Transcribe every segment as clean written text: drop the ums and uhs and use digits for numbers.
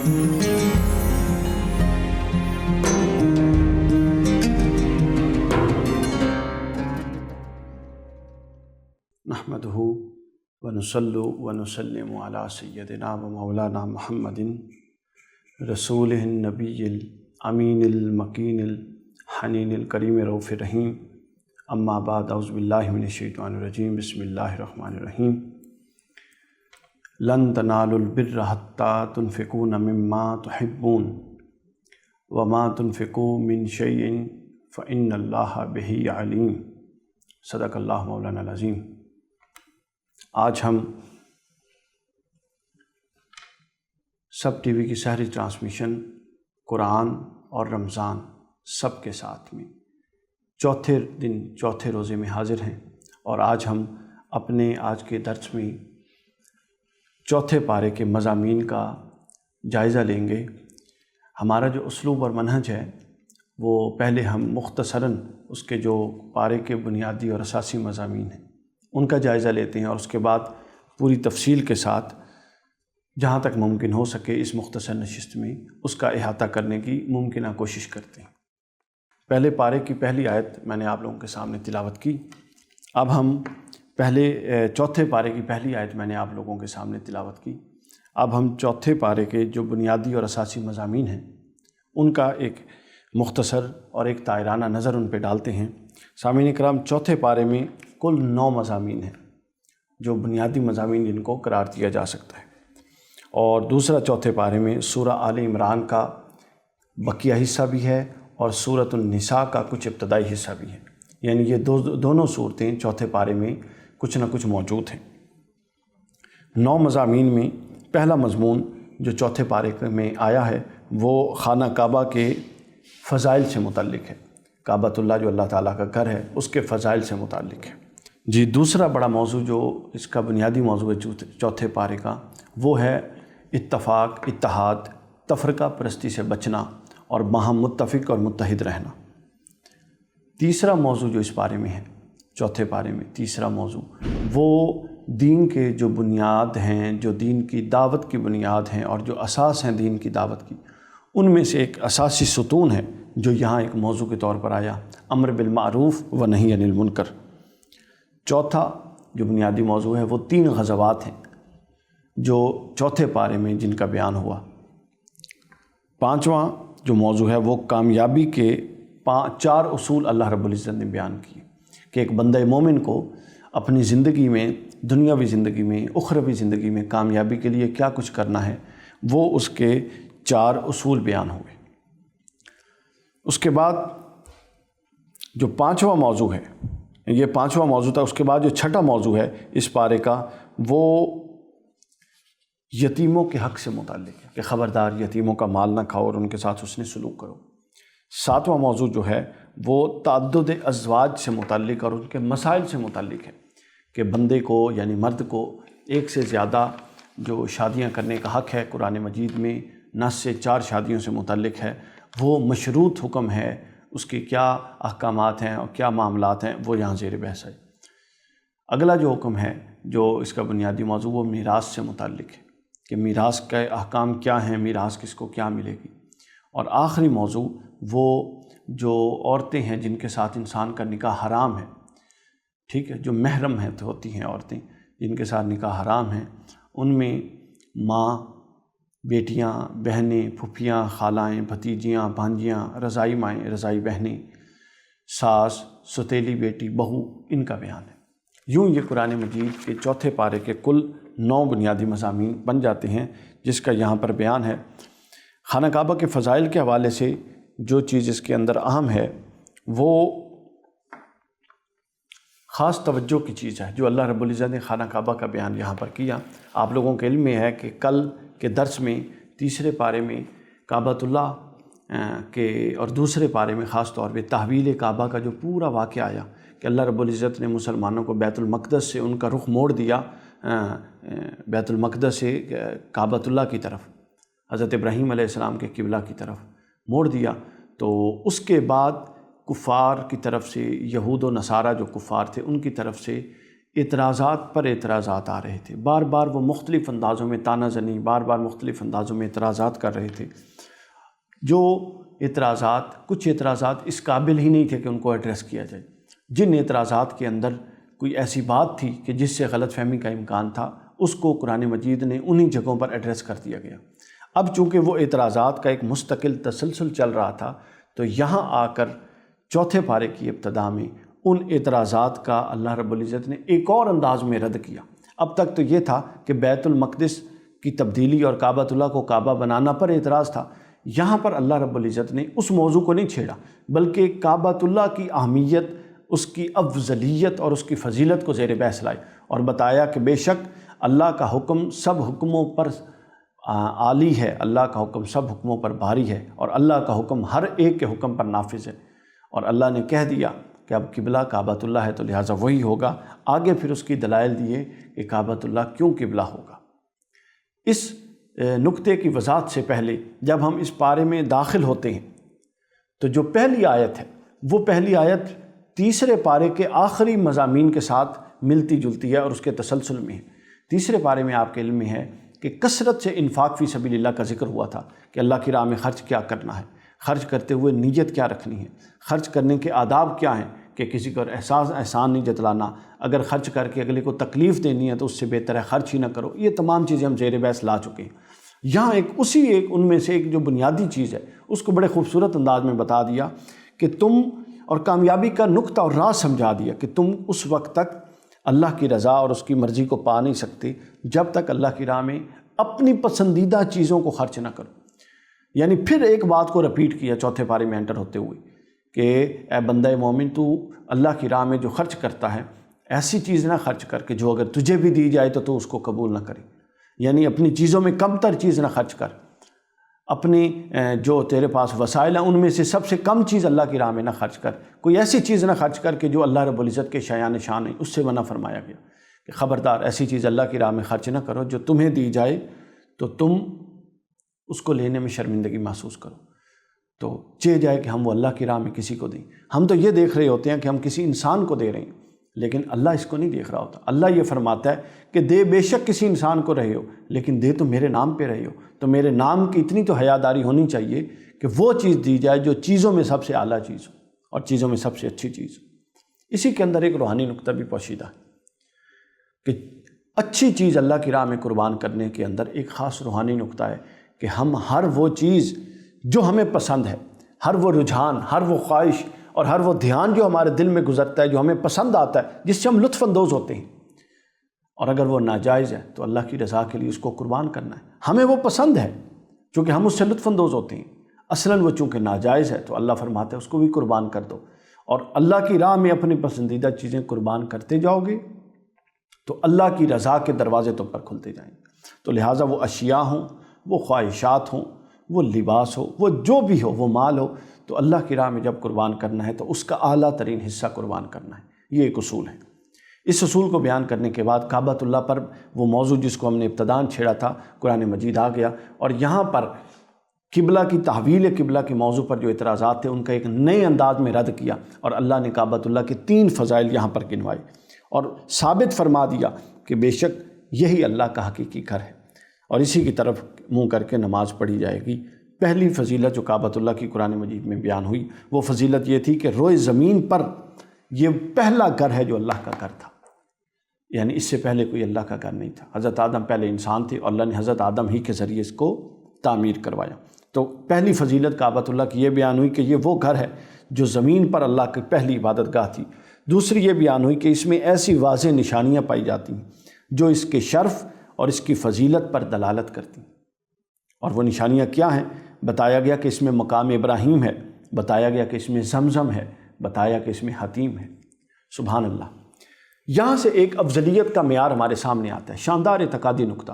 نحمدہ ونصلی ونسلم علی سیدنا و مولانا محمد رسولہ النبی الامین المکین الحنین الکریم رؤوف الرحیم، اما بعد، اعوذ باللہ من الشیطان الرجیم، بسم اللہ الرحمن الرحیم۔ لن تنالوا البر حتی تنفقوا مما تحبون وما تنفقوا من شیء فإن اللہ بہ علیم۔ صدق اللہ مولانا العظیم۔ آج ہم سب ٹی وی کی سحری ٹرانسمیشن قرآن اور رمضان سب کے ساتھ میں چوتھے دن چوتھے روزے میں حاضر ہیں، اور آج ہم اپنے آج کے درس میں چوتھے پارے کے مضامین کا جائزہ لیں گے۔ ہمارا جو اسلوب اور منہج ہے وہ پہلے ہم مختصراً اس کے جو پارے کے بنیادی اور اساسی مضامین ہیں ان کا جائزہ لیتے ہیں، اور اس کے بعد پوری تفصیل کے ساتھ جہاں تک ممکن ہو سکے اس مختصر نشست میں اس کا احاطہ کرنے کی ممکنہ کوشش کرتے ہیں۔ پہلے پارے کی پہلی آیت میں نے آپ لوگوں کے سامنے تلاوت کی۔ اب ہم چوتھے پارے کی پہلی آیت میں نے آپ لوگوں کے سامنے تلاوت کی۔ اب ہم چوتھے پارے کے جو بنیادی اور اساسی مضامین ہیں ان کا ایک مختصر اور ایک طائرانہ نظر ان پہ ڈالتے ہیں۔ سامعین اکرام، چوتھے پارے میں کل 9 مضامین ہیں جو بنیادی مضامین جن کو قرار دیا جا سکتا ہے، اور دوسرا چوتھے پارے میں سورہ آل عمران کا بقیہ حصہ بھی ہے اور سورۃ النساء کا کچھ ابتدائی حصہ بھی ہے، یعنی یہ دونوں صورتیں چوتھے پارے میں کچھ نہ کچھ موجود ہیں۔ 9 مضامین میں پہلا مضمون جو چوتھے پارے میں آیا ہے وہ خانہ کعبہ کے فضائل سے متعلق ہے۔ کعبۃ اللہ جو اللہ تعالیٰ کا گھر ہے اس کے فضائل سے متعلق ہے۔ جی، دوسرا بڑا موضوع جو اس کا بنیادی موضوع ہے چوتھے پارے کا وہ ہے اتفاق، اتحاد، تفرقہ پرستی سے بچنا اور باہم متفق اور متحد رہنا۔ تیسرا موضوع جو اس پارے میں ہے، چوتھے پارے میں تیسرا موضوع، وہ دین کے جو بنیاد ہیں، جو دین کی دعوت کی بنیاد ہیں اور جو اساس ہیں دین کی دعوت کی، ان میں سے ایک اساسی ستون ہے جو یہاں ایک موضوع کے طور پر آیا، امر بالمعروف و نہی عن المنکر۔ چوتھا جو بنیادی موضوع ہے وہ 3 غزوات ہیں جو چوتھے پارے میں جن کا بیان ہوا۔ پانچواں جو موضوع ہے وہ کامیابی کے 4 اصول اللہ رب العزت نے بیان کیے کہ ایک بندہ مومن کو اپنی زندگی میں، دنیاوی زندگی میں، اخروی زندگی میں کامیابی کے لیے کیا کچھ کرنا ہے، وہ اس کے 4 اصول بیان ہوئے۔ اس کے بعد جو 5واں موضوع ہے، یہ 5واں موضوع تھا، اس کے بعد جو 6ٹھا موضوع ہے اس پارے کا وہ یتیموں کے حق سے متعلق ہے کہ خبردار یتیموں کا مال نہ کھاؤ اور ان کے ساتھ حسن سلوک کرو۔ 7واں موضوع جو ہے وہ تعدد ازواج سے متعلق اور ان کے مسائل سے متعلق ہے کہ بندے کو یعنی مرد کو ایک سے زیادہ جو شادیاں کرنے کا حق ہے قرآن مجید میں، نص سے 4 شادیوں سے متعلق ہے، وہ مشروط حکم ہے، اس کے کیا احکامات ہیں اور کیا معاملات ہیں وہ یہاں زیر بحث ہے۔ اگلا جو حکم ہے جو اس کا بنیادی موضوع وہ میراث سے متعلق ہے کہ میراث کے احکام کیا ہیں، میراث کس کو کیا ملے گی۔ اور آخری موضوع وہ جو عورتیں ہیں جن کے ساتھ انسان کا نکاح حرام ہے، ٹھیک ہے، جو محرم ہوتی ہیں عورتیں جن کے ساتھ نکاح حرام ہیں، ان میں ماں، بیٹیاں، بہنیں، پھپھیاں، خالائیں، بھتیجیاں، بھانجیاں، رضائی مائیں، رضائی بہنیں، ساس، ستیلی بیٹی، بہو، ان کا بیان ہے۔ یوں یہ قرآن مجید کے چوتھے پارے کے کل 9 بنیادی مضامین بن جاتے ہیں جس کا یہاں پر بیان ہے۔ خانہ کعبہ کے فضائل کے حوالے سے جو چیز اس کے اندر اہم ہے وہ خاص توجہ کی چیز ہے جو اللہ رب العزت نے خانہ کعبہ کا بیان یہاں پر کیا۔ آپ لوگوں کے علم میں ہے کہ کل کے درس میں تیسرے پارے میں کعبۃ اللہ کے اور دوسرے پارے میں خاص طور پہ تحویل کعبہ کا جو پورا واقعہ آیا کہ اللہ رب العزت نے مسلمانوں کو بیت المقدس سے ان کا رخ موڑ دیا، بیت المقدس سے کعبۃ اللہ کی طرف، حضرت ابراہیم علیہ السلام کے قبلہ کی طرف موڑ دیا۔ تو اس کے بعد کفار کی طرف سے، یہود و نصارہ جو کفار تھے ان کی طرف سے اعتراضات پر اعتراضات آ رہے تھے، بار بار وہ مختلف اندازوں میں تانا زنی، بار بار مختلف اندازوں میں اعتراضات کر رہے تھے، جو اعتراضات کچھ اعتراضات اس قابل ہی نہیں تھے کہ ان کو ایڈریس کیا جائے، جن اعتراضات کے اندر کوئی ایسی بات تھی کہ جس سے غلط فہمی کا امکان تھا، اس کو قرآن مجید نے انہی جگہوں پر ایڈریس کر دیا گیا۔ اب چونکہ وہ اعتراضات کا ایک مستقل تسلسل چل رہا تھا، تو یہاں آ کر چوتھے پارے کی ابتدا میں ان اعتراضات کا اللہ رب العزت نے ایک اور انداز میں رد کیا۔ اب تک تو یہ تھا کہ بیت المقدس کی تبدیلی اور کعبۃ اللہ کو کعبہ بنانا پر اعتراض تھا، یہاں پر اللہ رب العزت نے اس موضوع کو نہیں چھیڑا، بلکہ کعبۃ اللہ کی اہمیت، اس کی افضلیت اور اس کی فضیلت کو زیر بحث لائے اور بتایا کہ بے شک اللہ کا حکم سب حکموں پر عالی ہے، اللہ کا حکم سب حکموں پر بھاری ہے، اور اللہ کا حکم ہر ایک کے حکم پر نافذ ہے۔ اور اللہ نے کہہ دیا کہ اب قبلہ کعبۃ اللہ ہے تو لہٰذا وہی ہوگا۔ آگے پھر اس کی دلائل دیے کہ کعبۃ اللہ کیوں قبلہ ہوگا۔ اس نقطے کی وضاحت سے پہلے جب ہم اس پارے میں داخل ہوتے ہیں تو جو پہلی آیت ہے وہ پہلی آیت تیسرے پارے کے آخری مضامین کے ساتھ ملتی جلتی ہے اور اس کے تسلسل میں ہے۔ تیسرے پارے میں آپ کے علم میں ہے کہ کثرت سے انفاق فی سبیل اللہ کا ذکر ہوا تھا کہ اللہ کی راہ میں خرچ کیا کرنا ہے، خرچ کرتے ہوئے نیت کیا رکھنی ہے، خرچ کرنے کے آداب کیا ہیں کہ کسی کو احسان نہیں جتلانا، اگر خرچ کر کے اگلے کو تکلیف دینی ہے تو اس سے بہتر ہے خرچ ہی نہ کرو۔ یہ تمام چیزیں ہم زیر بحث لا چکے ہیں۔ یہاں ایک ان میں سے ایک جو بنیادی چیز ہے اس کو بڑے خوبصورت انداز میں بتا دیا کہ تم، اور کامیابی کا نقطہ اور راز سمجھا دیا کہ تم اس وقت تک اللہ کی رضا اور اس کی مرضی کو پا نہیں سکتے جب تک اللہ کی راہ میں اپنی پسندیدہ چیزوں کو خرچ نہ کرو۔ یعنی پھر ایک بات کو رپیٹ کیا چوتھے پارے میں انٹر ہوتے ہوئے کہ اے بندہ مومن، تو اللہ کی راہ میں جو خرچ کرتا ہے ایسی چیز نہ خرچ کر کہ جو اگر تجھے بھی دی جائے تو اس کو قبول نہ کرے۔ یعنی اپنی چیزوں میں کم تر چیز نہ خرچ کر، اپنی جو تیرے پاس وسائل ہیں ان میں سے سب سے کم چیز اللہ کی راہ میں نہ خرچ کر، کوئی ایسی چیز نہ خرچ کر کہ جو اللہ رب العزت کے شایان شان ہے، اس سے منع فرمایا گیا کہ خبردار ایسی چیز اللہ کی راہ میں خرچ نہ کرو جو تمہیں دی جائے تو تم اس کو لینے میں شرمندگی محسوس کرو، تو چاہے جائے کہ ہم وہ اللہ کی راہ میں کسی کو دیں۔ ہم تو یہ دیکھ رہے ہوتے ہیں کہ ہم کسی انسان کو دے رہے ہیں، لیکن اللہ اس کو نہیں دیکھ رہا ہوتا۔ اللہ یہ فرماتا ہے کہ دے بے شک کسی انسان کو رہے ہو، لیکن دے تو میرے نام پہ رہے ہو، تو میرے نام کی اتنی تو حیاداری ہونی چاہیے کہ وہ چیز دی جائے جو چیزوں میں سب سے اعلیٰ چیز ہو اور چیزوں میں سب سے اچھی چیز ہو۔ اسی کے اندر ایک روحانی نقطہ بھی پوشیدہ ہے کہ اچھی چیز اللہ کی راہ میں قربان کرنے کے اندر ایک خاص روحانی نقطہ ہے کہ ہم ہر وہ چیز جو ہمیں پسند ہے، ہر وہ رجحان، ہر وہ خواہش اور ہر وہ دھیان جو ہمارے دل میں گزرتا ہے، جو ہمیں پسند آتا ہے، جس سے ہم لطف اندوز ہوتے ہیں، اور اگر وہ ناجائز ہے تو اللہ کی رضا کے لیے اس کو قربان کرنا ہے۔ ہمیں وہ پسند ہے چونکہ ہم اس سے لطف اندوز ہوتے ہیں، اصلاً وہ چونکہ ناجائز ہے تو اللہ فرماتا ہے اس کو بھی قربان کر دو، اور اللہ کی راہ میں اپنی پسندیدہ چیزیں قربان کرتے جاؤ گے تو اللہ کی رضا کے دروازے تم پر کھلتے جائیں گے۔ تو لہٰذا وہ اشیاء ہوں، وہ خواہشات ہوں، وہ لباس ہو، وہ جو بھی ہو، وہ مال ہو، تو اللہ کی راہ میں جب قربان کرنا ہے تو اس کا اعلیٰ ترین حصہ قربان کرنا ہے۔ یہ ایک اصول ہے۔ اس اصول کو بیان کرنے کے بعد کعبۃ اللہ پر وہ موضوع جس کو ہم نے ابتداً چھیڑا تھا، قرآن مجید آ گیا اور یہاں پر قبلہ کی تحویل قبلہ کے موضوع پر جو اعتراضات تھے ان کا ایک نئے انداز میں رد کیا، اور اللہ نے کعبۃ اللہ کے 3 فضائل یہاں پر گنوائے اور ثابت فرما دیا کہ بے شک یہی اللہ کا حقیقی گھر ہے، اور اسی کی طرف منہ کر کے نماز پڑھی جائے گی۔ پہلی فضیلت جو کعبۃ اللہ کی قرآن مجید میں بیان ہوئی وہ فضیلت یہ تھی کہ روئے زمین پر یہ پہلا گھر ہے جو اللہ کا گھر تھا، یعنی اس سے پہلے کوئی اللہ کا گھر نہیں تھا۔ حضرت آدم پہلے انسان تھے اور اللہ نے حضرت آدم ہی کے ذریعے اس کو تعمیر کروایا۔ تو پہلی فضیلت کعبۃ اللہ کی یہ بیان ہوئی کہ یہ وہ گھر ہے جو زمین پر اللہ کی پہلی عبادت گاہ تھی۔ دوسری یہ بیان ہوئی کہ اس میں ایسی واضح نشانیاں پائی جاتی ہیں جو اس کے شرف اور اس کی فضیلت پر دلالت کرتی ہیں، اور وہ نشانیاں کیا ہیں؟ بتایا گیا کہ اس میں مقام ابراہیم ہے، بتایا گیا کہ اس میں زمزم ہے، بتایا کہ اس میں حتیم ہے۔ سبحان اللہ۔ یہاں سے ایک افضلیت کا معیار ہمارے سامنے آتا ہے، شاندار اعتقادی نقطہ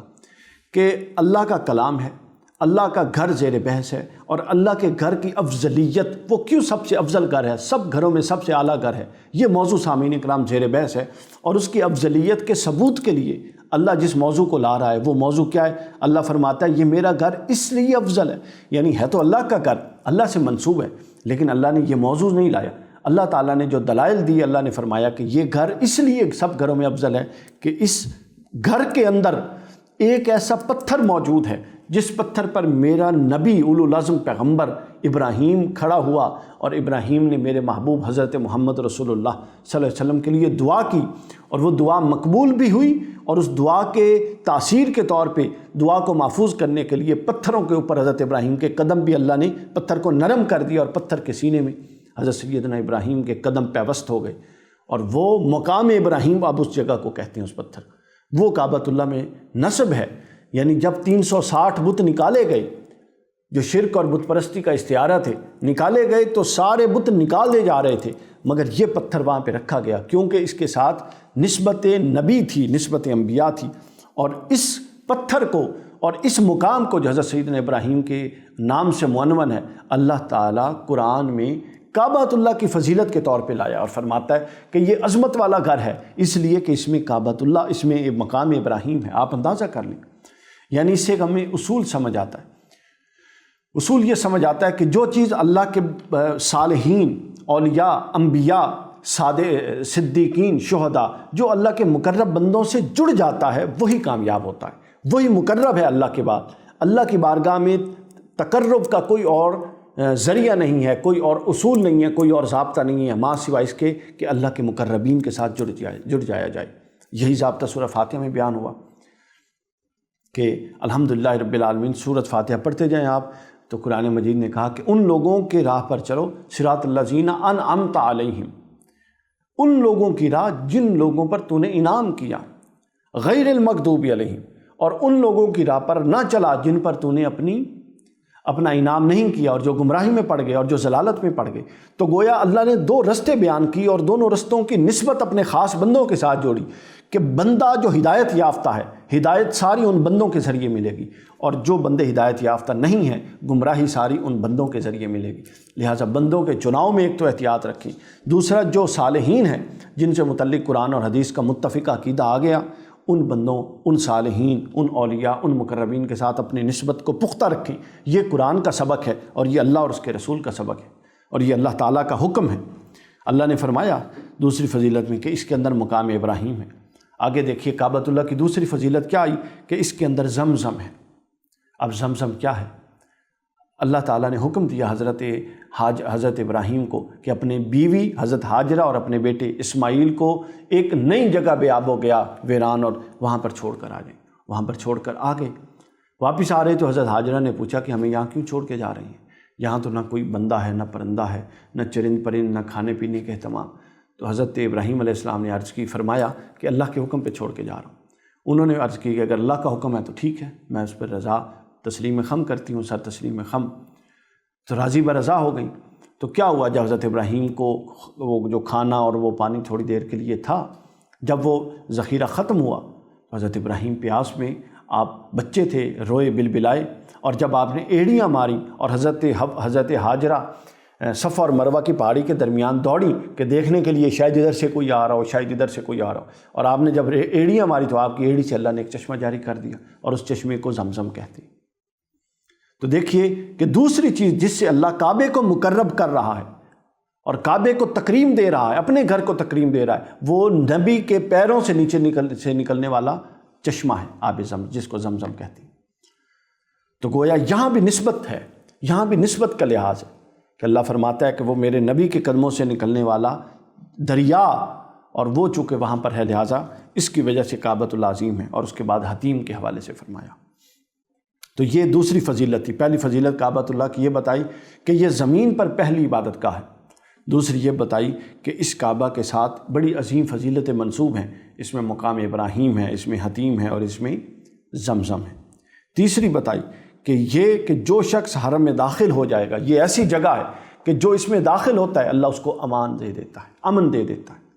کہ اللہ کا کلام ہے، اللہ کا گھر زیر بحث ہے، اور اللہ کے گھر کی افضلیت، وہ کیوں سب سے افضل گھر ہے، سب گھروں میں سب سے اعلیٰ گھر ہے، یہ موضوع سامعین کرام زیر بحث ہے، اور اس کی افضلیت کے ثبوت کے لیے اللہ جس موضوع کو لا رہا ہے وہ موضوع کیا ہے؟ اللہ فرماتا ہے یہ میرا گھر اس لیے افضل ہے، یعنی ہے تو اللہ کا گھر، اللہ سے منسوب ہے، لیکن اللہ نے یہ موضوع نہیں لایا، اللہ تعالیٰ نے جو دلائل دی، اللہ نے فرمایا کہ یہ گھر اس لیے سب گھروں میں افضل ہے کہ اس گھر کے اندر ایک ایسا پتھر موجود ہے جس پتھر پر میرا نبی اولو العزم پیغمبر ابراہیم کھڑا ہوا، اور ابراہیم نے میرے محبوب حضرت محمد رسول اللہ صلی اللہ علیہ وسلم کے لیے دعا کی، اور وہ دعا مقبول بھی ہوئی، اور اس دعا کے تاثیر کے طور پہ دعا کو محفوظ کرنے کے لیے پتھروں کے اوپر حضرت ابراہیم کے قدم بھی اللہ نے پتھر کو نرم کر دیا، اور پتھر کے سینے میں حضرت سیدنا ابراہیم کے قدم پیوست ہو گئے، اور وہ مقام ابراہیم اب اس جگہ کو کہتے ہیں، اس پتھر وہ کعبۃ اللہ میں نصب ہے۔ یعنی جب 360 بت نکالے گئے جو شرک اور بت پرستی کا استعارہ تھے، نکالے گئے تو سارے بت نکال دے جا رہے تھے، مگر یہ پتھر وہاں پہ رکھا گیا کیونکہ اس کے ساتھ نسبت نبی تھی، نسبت انبیاء تھی، اور اس پتھر کو اور اس مقام کو جو حضرت سیدنا ابراہیم کے نام سے معنون ہے، اللہ تعالیٰ قرآن میں کعبۃ اللہ کی فضیلت کے طور پہ لایا، اور فرماتا ہے کہ یہ عظمت والا گھر ہے اس لیے کہ اس میں کعبۃ اللہ، اس میں مقام ابراہیم ہے۔ آپ اندازہ کر لیں، یعنی اس سے ہمیں اصول سمجھ آتا ہے، اصول یہ سمجھ آتا ہے کہ جو چیز اللہ کے صالحین، اولیاء، انبیاء، صدیقین، شہداء، جو اللہ کے مقرب بندوں سے جڑ جاتا ہے وہی کامیاب ہوتا ہے، وہی مقرب ہے اللہ کے بعد۔ اللہ کی بارگاہ میں تقرب کا کوئی اور ذریعہ نہیں ہے، کوئی اور اصول نہیں ہے، کوئی اور ضابطہ نہیں ہے ماں سوائے اس کے کہ اللہ کے مقربین کے ساتھ جڑ جایا جائے۔ یہی ضابطہ سورہ فاتحہ میں بیان ہوا کہ الحمدللہ رب العالمین۔ سورۃ فاتحہ پڑھتے جائیں آپ تو قرآن مجید نے کہا کہ ان لوگوں کے راہ پر چلو، صراط الذین انعمت علیہم، ان لوگوں کی راہ جن لوگوں پر تو نے انعام کیا، غیر المغضوب علیہم، اور ان لوگوں کی راہ پر نہ چلا جن پر تو نے اپنا انعام نہیں کیا اور جو گمراہی میں پڑ گئے اور جو ضلالت میں پڑ گئے۔ تو گویا اللہ نے دو رستے بیان کی اور دونوں رستوں کی نسبت اپنے خاص بندوں کے ساتھ جوڑی کہ بندہ جو ہدایت یافتہ ہے، ہدایت ساری ان بندوں کے ذریعے ملے گی، اور جو بندے ہدایت یافتہ نہیں ہیں، گمراہی ساری ان بندوں کے ذریعے ملے گی۔ لہٰذا بندوں کے چناؤ میں ایک تو احتیاط رکھیں، دوسرا جو صالحین ہیں جن سے متعلق قرآن اور حدیث کا متفق عقیدہ آ گیا، ان بندوں، ان صالحین، ان اولیاء، ان مقربین کے ساتھ اپنی نسبت کو پختہ رکھیں۔ یہ قرآن کا سبق ہے، اور یہ اللہ اور اس کے رسول کا سبق ہے، اور یہ اللہ تعالیٰ کا حکم ہے۔ اللہ نے فرمایا دوسری فضیلت میں کہ اس کے اندر مقام ابراہیم ہے۔ آگے دیکھیے کعبۃ اللہ کی دوسری فضیلت کیا آئی کہ اس کے اندر زمزم ہے۔ اب زمزم کیا ہے؟ اللہ تعالیٰ نے حکم دیا حضرت ابراہیم کو کہ اپنے بیوی حضرت ہاجرہ اور اپنے بیٹے اسماعیل کو ایک نئی جگہ بے آب و گیا، ویران، اور وہاں پر چھوڑ کر آ جائیں۔ وہاں پر چھوڑ کر آ گئے، واپس آ رہے تو حضرت ہاجرہ نے پوچھا کہ ہمیں یہاں کیوں چھوڑ کے جا رہی ہیں؟ یہاں تو نہ کوئی بندہ ہے، نہ پرندہ ہے، نہ چرند پرند، نہ کھانے پینے کے اہتمام۔ تو حضرت ابراہیم علیہ السلام نے عرض کی، فرمایا کہ اللہ کے حکم پہ چھوڑ کے جا رہا ہوں۔ انہوں نے عرض کی کہ اگر اللہ کا حکم ہے تو ٹھیک ہے، میں اس پر رضا تسلیم خم کرتی ہوں، سر تسلیم خم۔ تو راضی برضا ہو گئی۔ تو کیا ہوا جب حضرت ابراہیم کو وہ جو کھانا اور وہ پانی تھوڑی دیر کے لیے تھا، جب وہ ذخیرہ ختم ہوا تو حضرت ابراہیم پیاس میں، آپ بچے تھے، روئے بلبلائے، اور جب آپ نے ایڑیاں ماری اور حضرت ہاجرہ صفا اور مروہ کی پہاڑی کے درمیان دوڑی کہ دیکھنے کے لیے شاید ادھر سے کوئی آ رہا ہو، شاید ادھر سے کوئی آ رہا ہو، اور آپ نے جب ایڑیاں ماری تو آپ کی ایڑی سے اللہ نے ایک چشمہ جاری کر دیا، اور اس چشمے کو زمزم کہتے ہیں۔ تو دیکھیے کہ دوسری چیز جس سے اللہ کعبے کو مقرب کر رہا ہے اور کعبے کو تکریم دے رہا ہے، اپنے گھر کو تکریم دے رہا ہے، وہ نبی کے پیروں سے نیچے نکلنے والا چشمہ ہے، آب زمزم، جس کو زمزم کہتے ہیں۔ تو گویا یہاں بھی نسبت ہے، یہاں بھی نسبت کا لحاظ ہے کہ اللہ فرماتا ہے کہ وہ میرے نبی کے قدموں سے نکلنے والا دریا، اور وہ چونکہ وہاں پر ہے لہٰذا اس کی وجہ سے کعبۃ اللہ عظیم ہے، اور اس کے بعد حتیم کے حوالے سے فرمایا۔ تو یہ دوسری فضیلت تھی۔ پہلی فضیلت کعبۃ اللہ کی یہ بتائی کہ یہ زمین پر پہلی عبادت گاہ ہے، دوسری یہ بتائی کہ اس کعبہ کے ساتھ بڑی عظیم فضیلتیں منسوب ہیں، اس میں مقام ابراہیم ہے، اس میں حتیم ہے، اور اس میں زمزم ہے۔ تیسری بتائی کہ یہ کہ جو شخص حرم میں داخل ہو جائے گا، یہ ایسی جگہ ہے کہ جو اس میں داخل ہوتا ہے اللہ اس کو امان دے دیتا ہے، امن دے دیتا ہے۔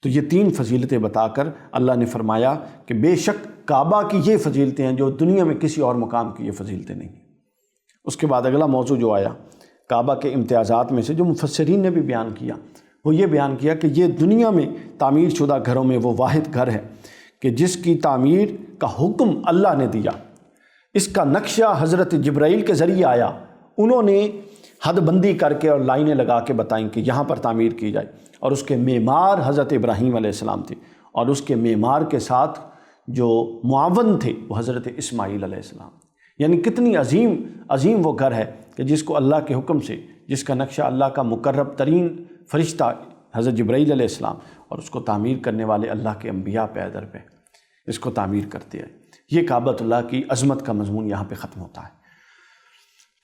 تو یہ تین فضیلتیں بتا کر اللہ نے فرمایا کہ بے شک کعبہ کی یہ فضیلتیں ہیں جو دنیا میں کسی اور مقام کی یہ فضیلتیں نہیں ہیں۔ اس کے بعد اگلا موضوع جو آیا کعبہ کے امتیازات میں سے جو مفسرین نے بھی بیان کیا، وہ یہ بیان کیا کہ یہ دنیا میں تعمیر شدہ گھروں میں وہ واحد گھر ہے کہ جس کی تعمیر کا حکم اللہ نے دیا، اس کا نقشہ حضرت جبرائیل کے ذریعے آیا، انہوں نے حد بندی کر کے اور لائنیں لگا کے بتائیں کہ یہاں پر تعمیر کی جائے، اور اس کے معمار حضرت ابراہیم علیہ السلام تھے، اور اس کے معمار کے ساتھ جو معاون تھے وہ حضرت اسماعیل علیہ السلام۔ یعنی کتنی عظیم وہ گھر ہے کہ جس کو اللہ کے حکم سے، جس کا نقشہ اللہ کا مقرب ترین فرشتہ حضرت جبرائیل علیہ السلام اور اس کو تعمیر کرنے والے اللہ کے انبیاء پہ در پہ اس کو تعمیر کرتے ہیں۔ یہ کعبۃ اللہ کی عظمت کا مضمون یہاں پہ ختم ہوتا ہے۔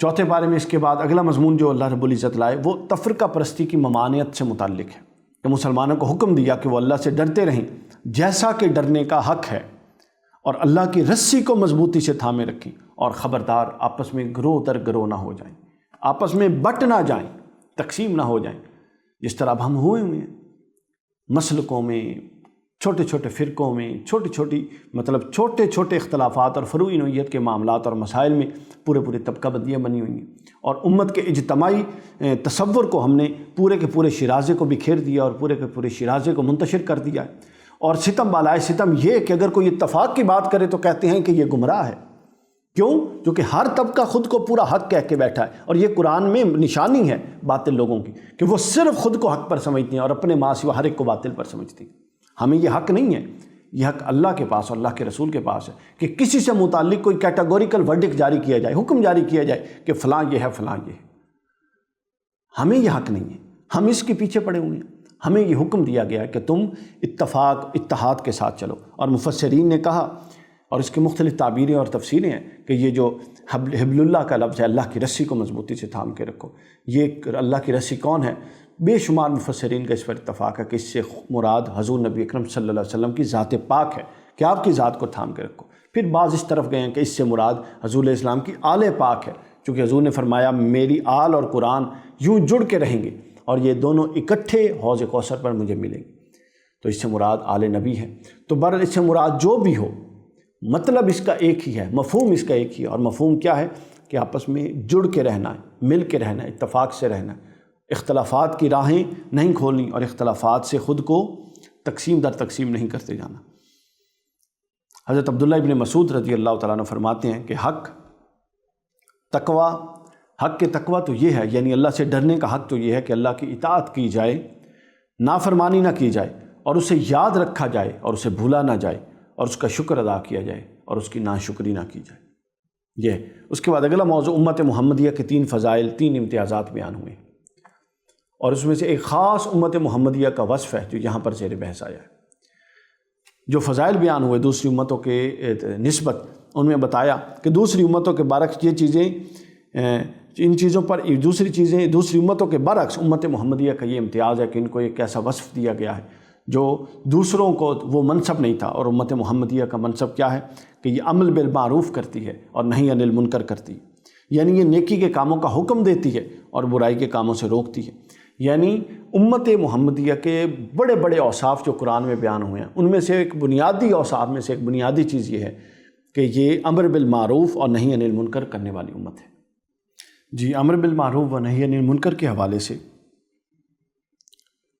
چوتھے بارے میں اس کے بعد اگلا مضمون جو اللہ رب العزت لائے وہ تفرقہ پرستی کی ممانعت سے متعلق ہے، کہ مسلمانوں کو حکم دیا کہ وہ اللہ سے ڈرتے رہیں جیسا کہ ڈرنے کا حق ہے، اور اللہ کی رسی کو مضبوطی سے تھامے رکھیں، اور خبردار آپس میں گروہ در گروہ نہ ہو جائیں، آپس میں بٹ نہ جائیں، تقسیم نہ ہو جائیں، جس طرح اب ہم ہوئے ہیں مسلکوں میں، چھوٹے چھوٹے فرقوں میں، چھوٹے چھوٹے اختلافات اور فروعی نوعیت کے معاملات اور مسائل میں پورے طبقہ بندیاں بنی ہوئی ہیں، اور امت کے اجتماعی تصور کو ہم نے پورے کے پورے شیرازے کو بکھیر دیا اور پورے کے پورے شیرازے کو منتشر کر دیا ہے۔ اور ستم بالائے ستم یہ کہ اگر کوئی اتفاق کی بات کرے تو کہتے ہیں کہ یہ گمراہ ہے۔ کیوں؟ کیونکہ ہر طبقہ خود کو پورا حق کہہ کے بیٹھا ہے، اور یہ قرآن میں نشانی ہے باطل لوگوں کی کہ وہ صرف خود کو حق پر سمجھتے ہیں اور اپنے ماں سوا ہر ایک کو باطل پر سمجھتے ہیں۔ ہمیں یہ حق نہیں ہے، یہ حق اللہ کے پاس اور اللہ کے رسول کے پاس ہے کہ کسی سے متعلق کوئی کیٹاگوریکل ورڈکٹ جاری کیا جائے، حکم جاری کیا جائے کہ فلاں یہ ہے فلاں یہ ہے۔ ہمیں یہ حق نہیں ہے، ہم اس کے پیچھے پڑے ہوئے ہیں۔ ہمیں یہ حکم دیا گیا ہے کہ تم اتحاد کے ساتھ چلو، اور مفسرین نے کہا، اور اس کی مختلف تعبیریں اور تفسیریں ہیں کہ یہ جو حبل اللہ کا لفظ ہے، اللہ کی رسی کو مضبوطی سے تھام کے رکھو، یہ اللہ کی رسی کون ہے؟ بے شمار مفسرین کا اس پر اتفاق ہے کہ اس سے مراد حضور نبی اکرم صلی اللہ علیہ وسلم کی ذات پاک ہے کہ آپ کی ذات کو تھام کے رکھو۔ پھر بعض اس طرف گئے ہیں کہ اس سے مراد حضور علیہ السلام کی آل پاک ہے، چونکہ حضور نے فرمایا میری آل اور قرآن یوں جڑ کے رہیں گے اور یہ دونوں اکٹھے حوض کوثر پر مجھے ملیں گے، تو اس سے مراد آل نبی ہے۔ تو بہرحال اس سے مراد جو بھی ہو، مطلب اس کا ایک ہی ہے، مفہوم اس کا ایک ہی ہے، اور مفہوم کیا ہے کہ آپس میں جڑ کے رہنا ہے، مل کے رہنا ہے، اتفاق سے رہنا ہے، اختلافات کی راہیں نہیں کھولنی اور اختلافات سے خود کو تقسیم در تقسیم نہیں کرتے جانا۔ حضرت عبداللہ ابن مسعود رضی اللہ تعالیٰ عنہ فرماتے ہیں کہ حق کے تقویٰ تو یہ ہے، یعنی اللہ سے ڈرنے کا حق تو یہ ہے کہ اللہ کی اطاعت کی جائے، نافرمانی نہ کی جائے، اور اسے یاد رکھا جائے اور اسے بھولا نہ جائے، اور اس کا شکر ادا کیا جائے اور اس کی ناشکری نہ کی جائے۔ یہ اس کے بعد اگلا موضوع امت محمدیہ کے 3 فضائل، 3 امتیازات بیان ہوئے، اور اس میں سے ایک خاص امت محمدیہ کا وصف ہے جو یہاں پر زیر بحث آیا ہے۔ جو فضائل بیان ہوئے دوسری امتوں کے نسبت، ان میں بتایا کہ دوسری امتوں کے برعکس یہ چیزیں، ان چیزوں پر دوسری امتوں کے برعکس امت محمدیہ کا یہ امتیاز ہے کہ ان کو ایک ایسا وصف دیا گیا ہے جو دوسروں کو وہ منصب نہیں تھا، اور امت محمدیہ کا منصب کیا ہے کہ یہ عمل بالمعروف کرتی ہے اور نہی عن المنکر کرتی ہے، یعنی یہ نیکی کے کاموں کا حکم دیتی ہے اور برائی کے کاموں سے روکتی ہے۔ یعنی امت محمدیہ کے بڑے بڑے اوصاف جو قرآن میں بیان ہوئے ہیں، ان میں سے ایک بنیادی اوصاف میں سے ایک بنیادی چیز یہ ہے کہ یہ امر بالمعروف اور نہی عن المنکر کرنے والی امت ہے۔ جی، امر بالمعروف و نہی عن المنکر کے حوالے سے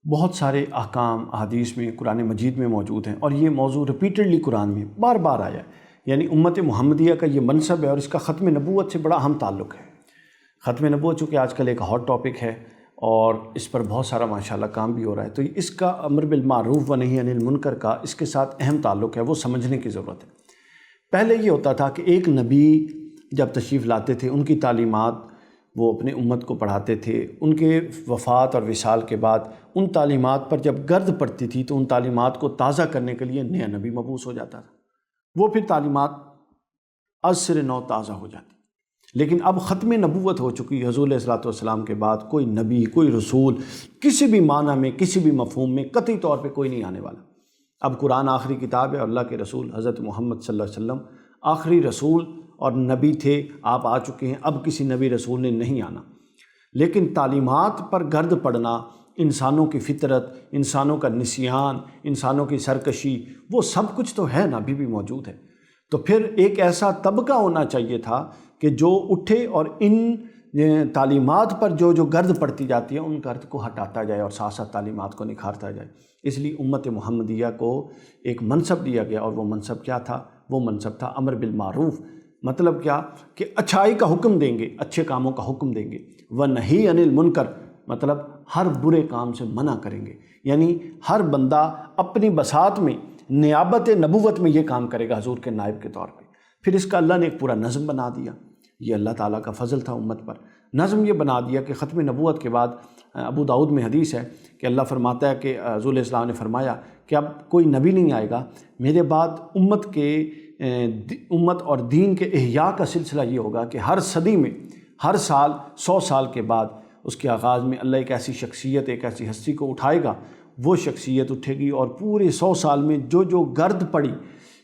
بہت سارے احکام احادیث میں قرآن مجید میں موجود ہیں، اور یہ موضوع ریپیٹڈلی قرآن میں بار بار آیا ہے۔ یعنی امت محمدیہ کا یہ منصب ہے، اور اس کا ختم نبوت سے بڑا اہم تعلق ہے۔ ختم نبوت چونکہ آج کل ایک ہاٹ ٹاپک ہے اور اس پر بہت سارا ماشاءاللہ کام بھی ہو رہا ہے، تو اس کا امر بالمعروف و نہی عن المنکر کا اس کے ساتھ اہم تعلق ہے، وہ سمجھنے کی ضرورت ہے۔ پہلے یہ ہوتا تھا کہ ایک نبی جب تشریف لاتے تھے، ان کی تعلیمات وہ اپنے امت کو پڑھاتے تھے، ان کے وفات اور وصال کے بعد ان تعلیمات پر جب گرد پڑتی تھی تو ان تعلیمات کو تازہ کرنے کے لیے نیا نبی مبعوث ہو جاتا تھا، وہ پھر تعلیمات از سر نو تازہ ہو جاتی۔ لیکن اب ختم نبوت ہو چکی، حضور علیہ الصلوۃ والسلام کے بعد کوئی نبی، کوئی رسول کسی بھی معنی میں، کسی بھی مفہوم میں قطعی طور پہ کوئی نہیں آنے والا۔ اب قرآن آخری کتاب ہے، اللہ کے رسول حضرت محمد صلی اللہ علیہ وسلم آخری رسول اور نبی تھے، آپ آ چکے ہیں، اب کسی نبی رسول نے نہیں آنا۔ لیکن تعلیمات پر گرد پڑنا، انسانوں کی فطرت، انسانوں کا نسیان، انسانوں کی سرکشی، وہ سب کچھ تو ہے نا، ابھی بھی موجود ہے۔ تو پھر ایک ایسا طبقہ ہونا چاہیے تھا کہ جو اٹھے اور ان تعلیمات پر جو گرد پڑتی جاتی ہے ان گرد کو ہٹاتا جائے اور ساتھ ساتھ تعلیمات کو نکھارتا جائے۔ اس لیے امت محمدیہ کو ایک منصب دیا گیا، اور وہ منصب کیا تھا؟ وہ منصب تھا امر بالمعروف، مطلب کیا کہ اچھائی کا حکم دیں گے، اچھے کاموں کا حکم دیں گے، وَنَہِی عَنِ الْمُنکر مطلب ہر برے کام سے منع کریں گے، یعنی ہر بندہ اپنی بساط میں نیابت نبوت میں یہ کام کرے گا حضور کے نائب کے طور پہ۔ پھر اس کا اللہ نے ایک پورا نظم بنا دیا، یہ اللہ تعالیٰ کا فضل تھا امت پر۔ نظم یہ بنا دیا کہ ختم نبوت کے بعد ابو داؤد میں حدیث ہے کہ اللہ فرماتا ہے کہ حضور علیہ السلام نے فرمایا کہ اب کوئی نبی نہیں آئے گا میرے بعد، امت اور دین کے احیاء کا سلسلہ یہ ہوگا کہ ہر صدی میں، ہر سال 100 سال کے بعد اس کے آغاز میں اللہ ایک ایسی شخصیت، ایک ایسی ہستی کو اٹھائے گا، وہ شخصیت اٹھے گی اور پورے 100 سال میں جو گرد پڑی،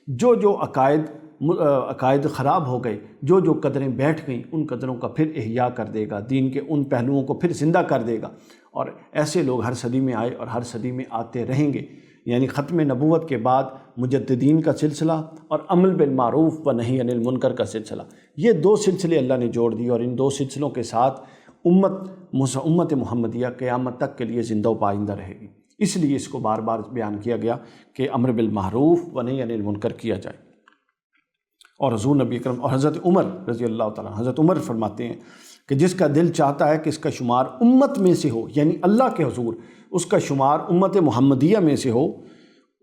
جو عقائد خراب ہو گئے، جو قدریں بیٹھ گئیں، ان قدروں کا پھر احیاء کر دے گا، دین کے ان پہلوؤں کو پھر زندہ کر دے گا، اور ایسے لوگ ہر صدی میں آئے اور ہر صدی میں آتے رہیں گے۔ یعنی ختم نبوت کے بعد مجددین کا سلسلہ اور امر بالمعروف و نہی عن المنکر کا سلسلہ، یہ 2 سلسلے اللہ نے جوڑ دیے، اور ان 2 سلسلوں کے ساتھ امت محمدیہ قیامت تک کے لیے زندہ و پائندہ رہے گی۔ اس لیے اس کو بار بار بیان کیا گیا کہ امر بالمعروف و نہی عن المنکر کیا جائے۔ اور حضور نبی اکرم اور حضرت عمر رضی اللہ تعالیٰ، حضرت عمر فرماتے ہیں کہ جس کا دل چاہتا ہے کہ اس کا شمار امت میں سے ہو، یعنی اللہ کے حضور اس کا شمار امت محمدیہ میں سے ہو،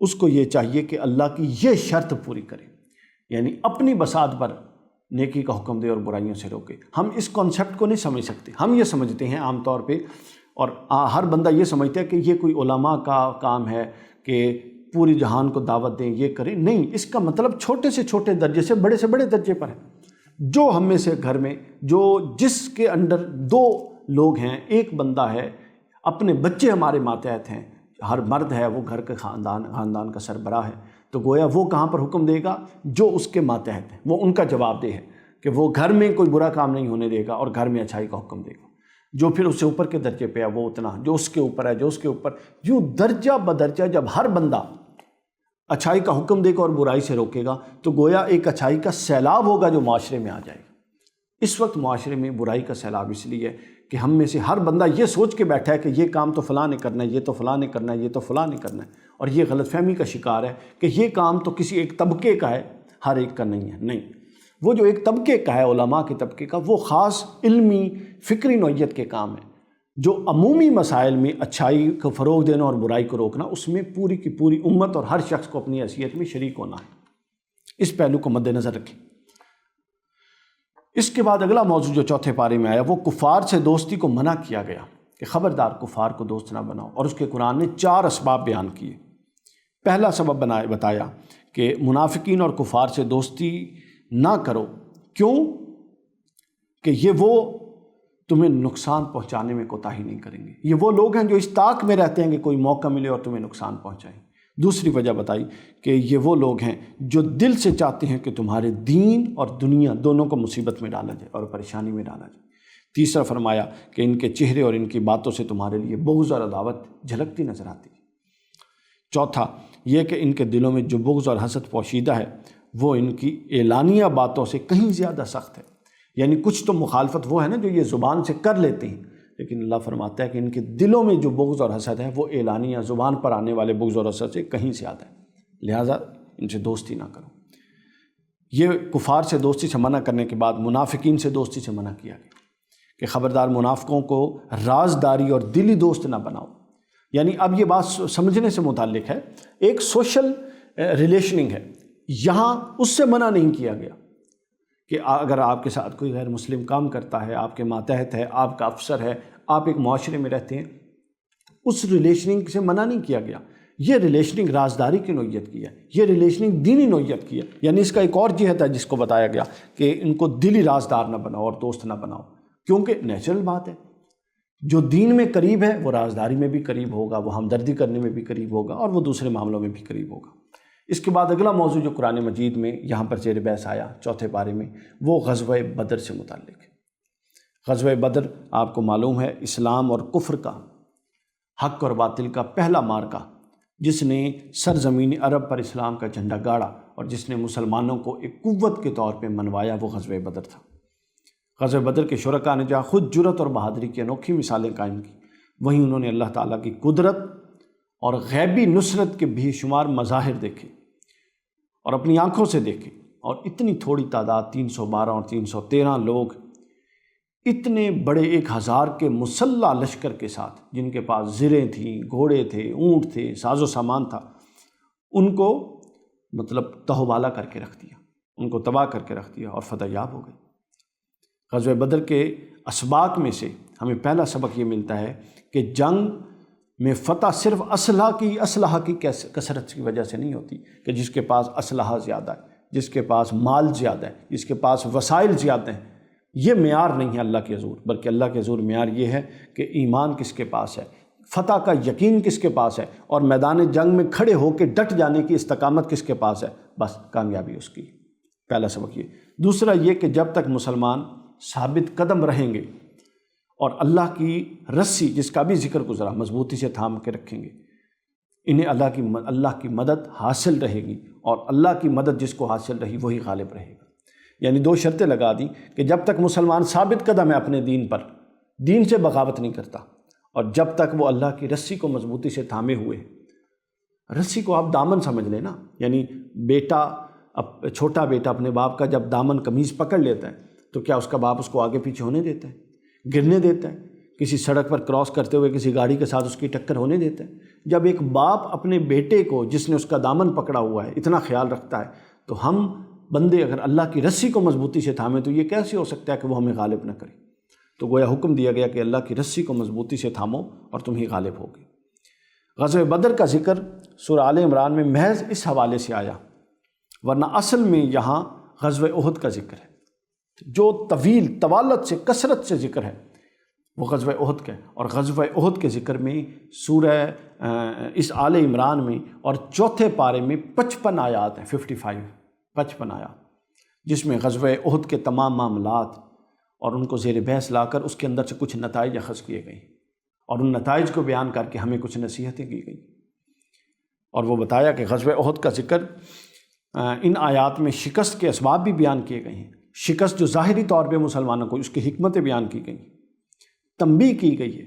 اس کو یہ چاہیے کہ اللہ کی یہ شرط پوری کرے، یعنی اپنی بساط پر نیکی کا حکم دے اور برائیوں سے روکے۔ ہم اس کانسیپٹ کو نہیں سمجھ سکتے، ہم یہ سمجھتے ہیں عام طور پہ، اور ہر بندہ یہ سمجھتا ہے کہ یہ کوئی علماء کا کام ہے کہ پوری جہان کو دعوت دیں، یہ کریں۔ نہیں، اس کا مطلب چھوٹے سے چھوٹے درجے سے بڑے درجے پر ہے۔ جو ہم میں سے گھر میں جس کے انڈر 2 لوگ ہیں، ایک بندہ ہے، اپنے بچے ہمارے ماتحت ہیں، ہر مرد ہے وہ گھر کے خاندان کا سربراہ ہے، تو گویا وہ کہاں پر حکم دے گا؟ جو اس کے ماتحت ہیں، وہ ان کا جواب دہ ہے کہ وہ گھر میں کوئی برا کام نہیں ہونے دے گا اور گھر میں اچھائی کا حکم دے گا۔ جو پھر اس سے اوپر کے درجے پہ ہے وہ اتنا، جو اس کے اوپر ہے، جو اس کے اوپر، یوں درجہ بدرجہ جب ہر بندہ اچھائی کا حکم دے گا اور برائی سے روکے گا تو گویا ایک اچھائی کا سیلاب ہوگا جو معاشرے میں آ جائے گا۔ اس وقت معاشرے میں برائی کا سیلاب اس لیے کہ ہم میں سے ہر بندہ یہ سوچ کے بیٹھا ہے کہ یہ کام تو فلاں نے کرنا ہے، یہ تو فلاں نے کرنا ہے، یہ تو فلاں نے کرنا ہے، اور یہ غلط فہمی کا شکار ہے کہ یہ کام تو کسی ایک طبقے کا ہے، ہر ایک کا نہیں ہے۔ نہیں، وہ جو ایک طبقے کا ہے، علماء کے طبقے کا، وہ خاص علمی فکری نوعیت کے کام ہے۔ جو عمومی مسائل میں اچھائی کو فروغ دینا اور برائی کو روکنا، اس میں پوری کی پوری امت اور ہر شخص کو اپنی حیثیت میں شریک ہونا ہے۔ اس پہلو کو مد نظر رکھیں۔ اس کے بعد اگلا موضوع جو چوتھے پارے میں آیا، وہ کفار سے دوستی کو منع کیا گیا کہ خبردار کفار کو دوست نہ بناؤ، اور اس کے قرآن نے 4 اسباب بیان کیے۔ پہلا سبب بتایا کہ منافقین اور کفار سے دوستی نہ کرو، کیوں؟ کہ یہ وہ تمہیں نقصان پہنچانے میں کوتاہی نہیں کریں گے، یہ وہ لوگ ہیں جو اس طاق میں رہتے ہیں کہ کوئی موقع ملے اور تمہیں نقصان پہنچائیں۔ دوسری وجہ بتائی کہ یہ وہ لوگ ہیں جو دل سے چاہتے ہیں کہ تمہارے دین اور دنیا دونوں کو مصیبت میں ڈالا جائے اور پریشانی میں ڈالا جائے۔ تیسرا فرمایا کہ ان کے چہرے اور ان کی باتوں سے تمہارے لیے بغض اور عداوت جھلکتی نظر آتی ہے۔ چوتھا یہ کہ ان کے دلوں میں جو بغض اور حسد پوشیدہ ہے وہ ان کی اعلانیہ باتوں سے کہیں زیادہ سخت ہے۔ یعنی کچھ تو مخالفت وہ ہے نا جو یہ زبان سے کر لیتے ہیں، لیکن اللہ فرماتا ہے کہ ان کے دلوں میں جو بغض اور حسد ہے وہ اعلانیہ زبان پر آنے والے بغض اور حسد سے کہیں زیادہ ہے، لہٰذا ان سے دوستی نہ کرو۔ یہ کفار سے دوستی سے منع کرنے کے بعد منافقین سے دوستی سے منع کیا گیا کہ خبردار منافقوں کو رازداری اور دلی دوست نہ بناؤ۔ یعنی اب یہ بات سمجھنے سے متعلق ہے، ایک سوشل ریلیشننگ ہے، یہاں اس سے منع نہیں کیا گیا کہ اگر آپ کے ساتھ کوئی غیر مسلم کام کرتا ہے، آپ کے ماتحت ہے، آپ کا افسر ہے، آپ ایک معاشرے میں رہتے ہیں، اس ریلیشننگ سے منع نہیں کیا گیا۔ یہ ریلیشننگ رازداری کی نوعیت کی ہے، یہ ریلیشننگ دینی نوعیت کی ہے۔ یعنی اس کا ایک اور جہت ہے جس کو بتایا گیا کہ ان کو دلی رازدار نہ بناؤ اور دوست نہ بناؤ، کیونکہ نیچرل بات ہے، جو دین میں قریب ہے وہ رازداری میں بھی قریب ہوگا، وہ ہمدردی کرنے میں بھی قریب ہوگا، اور وہ دوسرے معاملوں میں بھی قریب ہوگا۔ اس کے بعد اگلا موضوع جو قرآن مجید میں یہاں پر زیر بحث آیا چوتھے پارے میں، وہ غزوہ بدر سے متعلق ہے۔ غزوہ بدر آپ کو معلوم ہے اسلام اور کفر کا، حق اور باطل کا پہلا معرکہ، جس نے سرزمین عرب پر اسلام کا جھنڈا گاڑا اور جس نے مسلمانوں کو ایک قوت کے طور پہ منوایا، وہ غزوہ بدر تھا۔ غزوہ بدر کے شرکاء نے جہاں خود جرأت اور بہادری کی انوکھی مثالیں قائم کی، وہیں انہوں نے اللہ تعالیٰ کی قدرت اور غیبی نصرت کے بھی شمار مظاہر دیکھے اور اپنی آنکھوں سے دیکھے۔ اور اتنی تھوڑی تعداد 312 اور 313 لوگ اتنے بڑے 1000 کے مسلح لشکر کے ساتھ، جن کے پاس زریں تھیں، گھوڑے تھے، اونٹ تھے، ساز و سامان تھا، ان کو مطلب تہوبالا کر کے رکھ دیا، ان کو تباہ کر کے رکھ دیا اور فتح یاب ہو گئے۔ غزوہ بدر کے اسباق میں سے ہمیں پہلا سبق یہ ملتا ہے کہ جنگ میں فتح صرف اسلحہ کی کثرت کی وجہ سے نہیں ہوتی، کہ جس کے پاس اسلحہ زیادہ ہے، جس کے پاس مال زیادہ ہے، جس کے پاس وسائل زیادہ ہیں، یہ معیار نہیں ہے اللہ کے حضور، بلکہ اللہ کے حضور معیار یہ ہے کہ ایمان کس کے پاس ہے، فتح کا یقین کس کے پاس ہے، اور میدان جنگ میں کھڑے ہو کے ڈٹ جانے کی استقامت کس کے پاس ہے، بس کامیابی اس کی۔ پہلا سبق یہ۔ دوسرا یہ کہ جب تک مسلمان ثابت قدم رہیں گے اور اللہ کی رسی، جس کا بھی ذکر گزرا، مضبوطی سے تھام کے رکھیں گے، انہیں اللہ کی مدد حاصل رہے گی، اور اللہ کی مدد جس کو حاصل رہی وہی غالب رہے گا۔ یعنی 2 شرطیں لگا دیں کہ جب تک مسلمان ثابت قدم ہے اپنے دین پر، دین سے بغاوت نہیں کرتا، اور جب تک وہ اللہ کی رسی کو مضبوطی سے تھامے ہوئے ہیں۔ رسی کو آپ دامن سمجھ لیں نا، یعنی چھوٹا بیٹا اپنے باپ کا جب دامن قمیض پکڑ لیتا ہے تو کیا اس کا باپ اس کو آگے پیچھے ہونے دیتا ہے؟ گرنے دیتا ہے؟ کسی سڑک پر کراس کرتے ہوئے کسی گاڑی کے ساتھ اس کی ٹکر ہونے دیتا ہے؟ جب ایک باپ اپنے بیٹے کو، جس نے اس کا دامن پکڑا ہوا ہے، اتنا خیال رکھتا ہے، تو ہم بندے اگر اللہ کی رسی کو مضبوطی سے تھامیں تو یہ کیسے ہو سکتا ہے کہ وہ ہمیں غالب نہ کرے؟ تو گویا حکم دیا گیا کہ اللہ کی رسی کو مضبوطی سے تھامو اور تم ہی غالب ہوگے۔ غزوہ بدر کا ذکر سورہ آل عمران میں محض اس حوالے سے آیا، ورنہ اصل میں یہاں غزوہ احد کا ذکر ہے۔ جو طویل طوالت سے، کثرت سے ذکر ہے وہ غزوہ احد کا ہے، اور غزوہ احد کے ذکر میں سورہ اس آل عمران میں اور چوتھے پارے میں 55 آیات ہیں، 55 آیات، جس میں غزوہ احد کے تمام معاملات اور ان کو زیر بحث لا کر اس کے اندر سے کچھ نتائج اخذ کیے گئے، اور ان نتائج کو بیان کر کے ہمیں کچھ نصیحتیں کی گئی، اور وہ بتایا کہ غزوہ احد کا ذکر ان آیات میں شکست کے اسباب بھی بیان کیے گئے ہیں، شکست جو ظاہری طور پہ مسلمانوں کو، اس کی حکمتیں بیان کی گئی، تنبیہ کی گئی ہے،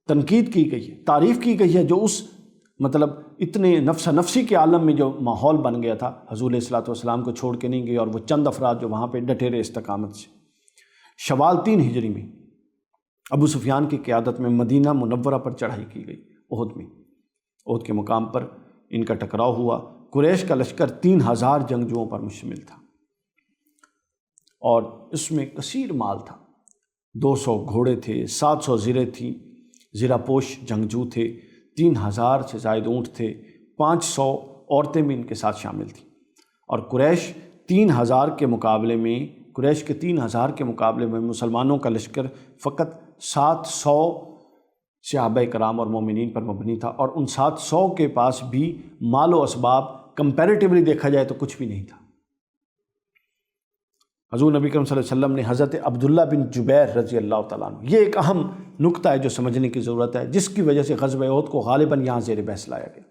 تنقید کی گئی ہے، تعریف کی گئی ہے، جو اس مطلب اتنے نفسی کے عالم میں جو ماحول بن گیا تھا، حضور علیہ الصلوۃ والسلام کو چھوڑ کے نہیں گئے، اور وہ چند افراد جو وہاں پہ ڈٹے رہے استقامت سے۔ شوال 3 ہجری میں ابو سفیان کی قیادت میں مدینہ منورہ پر چڑھائی کی گئی، احد میں، احد کے مقام پر ان کا ٹکراؤ ہوا۔ قریش کا لشکر 3000 جنگجوؤں پر مشتمل تھا، اور اس میں کثیر مال تھا، 200 گھوڑے تھے، 700 زریں تھیں، زرہ پوش جنگجو تھے، 3000 سے زائد اونٹ تھے، 500 عورتیں بھی ان کے ساتھ شامل تھیں، اور قریش کے 3000 کے مقابلے میں مسلمانوں کا لشکر فقط 700 صحابہ کرام اور مومنین پر مبنی تھا، اور ان 700 کے پاس بھی مال و اسباب کمپیریٹیولی دیکھا جائے تو کچھ بھی نہیں تھا۔ حضور نبی کریم صلی اللہ علیہ وسلم نے حضرت عبداللہ بن جبیر رضی اللہ تعالیٰ عنہ، یہ ایک اہم نقطہ ہے جو سمجھنے کی ضرورت ہے، جس کی وجہ سے غزوہ احد کو غالباً یہاں زیر بحث لایا گیا۔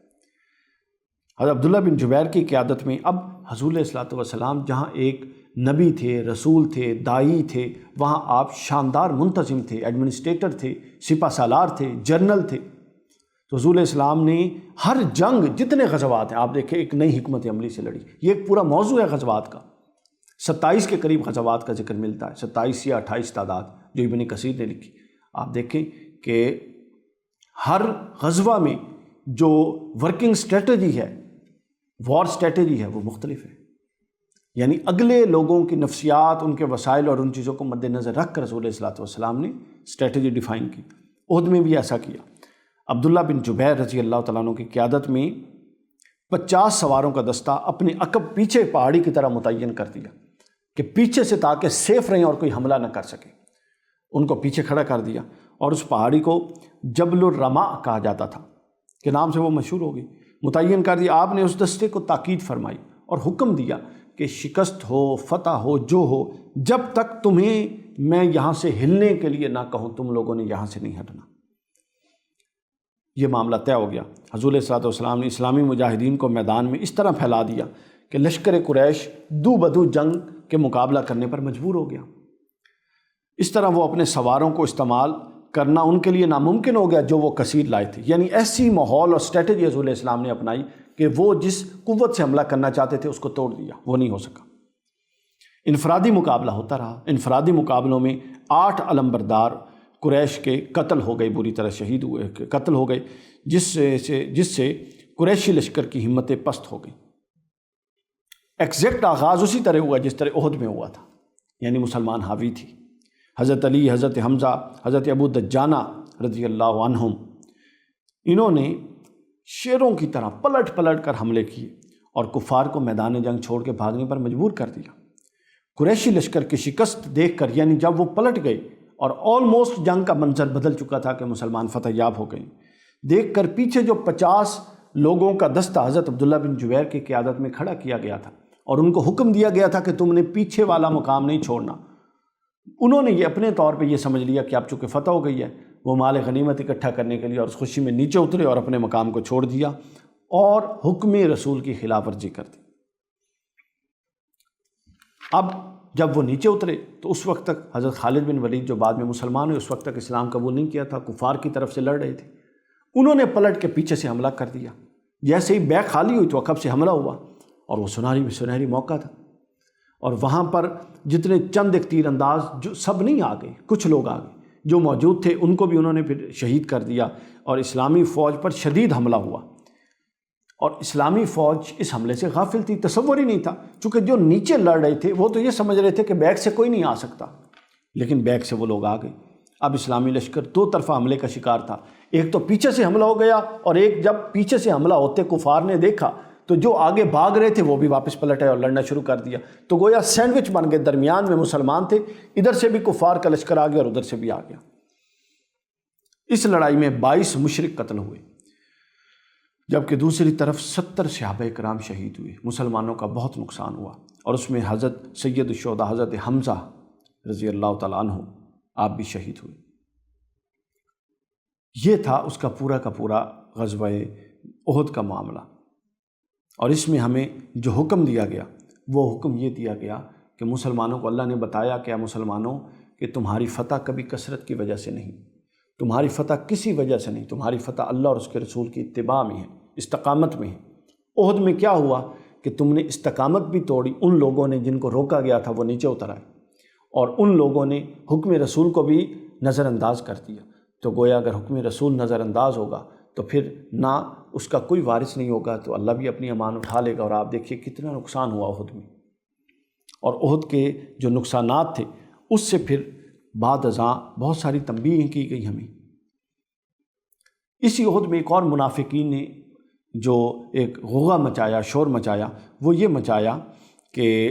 حضرت عبداللہ بن جبیر کی قیادت میں اب حضور علیہ الصلوۃ والسلام جہاں ایک نبی تھے، رسول تھے، داعی تھے، وہاں آپ شاندار منتظم تھے، ایڈمنسٹریٹر تھے، سپہ سالار تھے، جنرل تھے۔ تو حضور علیہ السلام نے ہر جنگ، جتنے غزوات ہیں، آپ دیکھیں ایک نئی حکمت عملی سے لڑی۔ یہ ایک پورا موضوع ہے غزوات کا، 27 کے قریب غزوات کا ذکر ملتا ہے، 27 یا 28 تعداد جو ابن کثیر نے لکھی۔ آپ دیکھیں کہ ہر غزوہ میں جو ورکنگ اسٹریٹجی ہے، وار اسٹریٹجی ہے، وہ مختلف ہے، یعنی اگلے لوگوں کی نفسیات، ان کے وسائل اور ان چیزوں کو مد نظر رکھ کر رسول علیہ الصلوۃ والسلام نے اسٹریٹجی ڈیفائن کی۔ احد میں بھی ایسا کیا۔ عبداللہ بن جبیر رضی اللہ تعالیٰ عنہ کی قیادت میں 50 سواروں کا دستہ اپنے عقب پیچھے پہاڑی کی طرح متعین کر دیا کہ پیچھے سے تاکہ سیف رہیں اور کوئی حملہ نہ کر سکے، ان کو پیچھے کھڑا کر دیا، اور اس پہاڑی کو جبل الرماء کہا جاتا تھا، کے نام سے وہ مشہور ہو گئی، متعین کر دیا۔ آپ نے اس دستے کو تاکید فرمائی اور حکم دیا کہ شکست ہو، فتح ہو، جو ہو، جب تک تمہیں میں یہاں سے ہلنے کے لیے نہ کہوں، تم لوگوں نے یہاں سے نہیں ہٹنا۔ یہ معاملہ طے ہو گیا۔ حضور علیہ الصلوۃ والسلام نے اسلامی مجاہدین کو میدان میں اس طرح پھیلا دیا کہ لشکر قریش دو بدو جنگ کے مقابلہ کرنے پر مجبور ہو گیا۔ اس طرح وہ اپنے سواروں کو استعمال کرنا ان کے لیے ناممکن ہو گیا جو وہ کثیر لائے تھے، یعنی ایسی ماحول اور اسٹریٹجی حضور علیہ السلام نے اپنائی کہ وہ جس قوت سے حملہ کرنا چاہتے تھے اس کو توڑ دیا، وہ نہیں ہو سکا۔ انفرادی مقابلہ ہوتا رہا۔ انفرادی مقابلوں میں 8 علمبردار قریش کے قتل ہو گئے، بری طرح شہید ہوئے، قتل ہو گئے، جس سے قریشی لشکر کی ہمتیں پست ہو گئیں۔ ایگزیکٹ آغاز اسی طرح ہوا جس طرح احد میں ہوا تھا، یعنی مسلمان حاوی تھی۔ حضرت علی، حضرت حمزہ، حضرت ابو دجانہ رضی اللہ عنہم، انہوں نے شیروں کی طرح پلٹ پلٹ کر حملے کیے اور کفار کو میدان جنگ چھوڑ کے بھاگنے پر مجبور کر دیا۔ قریشی لشکر کی شکست دیکھ کر، یعنی جب وہ پلٹ گئے اور آلموسٹ جنگ کا منظر بدل چکا تھا کہ مسلمان فتح یاب ہو گئے، دیکھ کر پیچھے جو 50 لوگوں کا دستہ حضرت عبداللہ بن جبیر کی قیادت میں کھڑا کیا گیا تھا اور ان کو حکم دیا گیا تھا کہ تم نے پیچھے والا مقام نہیں چھوڑنا، انہوں نے یہ اپنے طور پہ یہ سمجھ لیا کہ اب چونکہ فتح ہو گئی ہے، وہ مال غنیمت اکٹھا کرنے کے لیے اور اس خوشی میں نیچے اترے اور اپنے مقام کو چھوڑ دیا اور حکم رسول کی خلاف ورزی کر دی۔ اب جب وہ نیچے اترے تو اس وقت تک حضرت خالد بن ولید جو بعد میں مسلمان ہوئے، اس وقت تک اسلام قبول نہیں کیا تھا، کفار کی طرف سے لڑ رہے تھے، انہوں نے پلٹ کے پیچھے سے حملہ کر دیا۔ جیسے ہی بیگ خالی ہوئی تو عقب سے حملہ ہوا اور وہ سنہری موقع تھا، اور وہاں پر جتنے چند ایک تیر انداز جو سب نہیں آ گئے، کچھ لوگ آ گئے جو موجود تھے، ان کو بھی انہوں نے پھر شہید کر دیا اور اسلامی فوج پر شدید حملہ ہوا۔ اور اسلامی فوج اس حملے سے غافل تھی، تصور ہی نہیں تھا، چونکہ جو نیچے لڑ رہے تھے وہ تو یہ سمجھ رہے تھے کہ بیک سے کوئی نہیں آ سکتا، لیکن بیک سے وہ لوگ آ گئے۔ اب اسلامی لشکر 2 طرفہ حملے کا شکار تھا، ایک تو پیچھے سے حملہ ہو گیا، اور ایک جب پیچھے سے حملہ ہوتے کفار نے دیکھا تو جو آگے بھاگ رہے تھے وہ بھی واپس پلٹے اور لڑنا شروع کر دیا، تو گویا سینڈوچ بن گئے، درمیان میں مسلمان تھے، ادھر سے بھی کفار کا لشکر آ گیا اور ادھر سے بھی آ گیا۔ اس لڑائی میں 22 مشرک قتل ہوئے، جبکہ دوسری طرف 70 صحابہ کرام شہید ہوئے۔ مسلمانوں کا بہت نقصان ہوا، اور اس میں حضرت سید الشہداء حضرت حمزہ رضی اللہ تعالیٰ عنہ آپ بھی شہید ہوئے۔ یہ تھا اس کا پورا غزوہ احد کا معاملہ، اور اس میں ہمیں جو حکم دیا گیا وہ حکم یہ دیا گیا کہ مسلمانوں کو اللہ نے بتایا کہ اے مسلمانوں کہ تمہاری فتح کبھی کثرت کی وجہ سے نہیں، تمہاری فتح کسی وجہ سے نہیں، تمہاری فتح اللہ اور اس کے رسول کی اتباع میں ہے، استقامت میں ہے۔ احد میں کیا ہوا کہ تم نے استقامت بھی توڑی، ان لوگوں نے جن کو روکا گیا تھا وہ نیچے اتر آئے، اور ان لوگوں نے حکم رسول کو بھی نظر انداز کر دیا۔ تو گویا اگر حکم رسول نظر انداز ہوگا تو پھر نہ اس کا کوئی وارث نہیں ہوگا، تو اللہ بھی اپنی امان اٹھا لے گا۔ اور آپ دیکھیے کتنا نقصان ہوا احد میں، اور احد کے جو نقصانات تھے اس سے پھر بعد ازاں بہت ساری تنبیہیں کی گئی ہمیں۔ اسی احد میں ایک اور منافقین نے جو ایک غوغا مچایا، شور مچایا، وہ یہ مچایا کہ،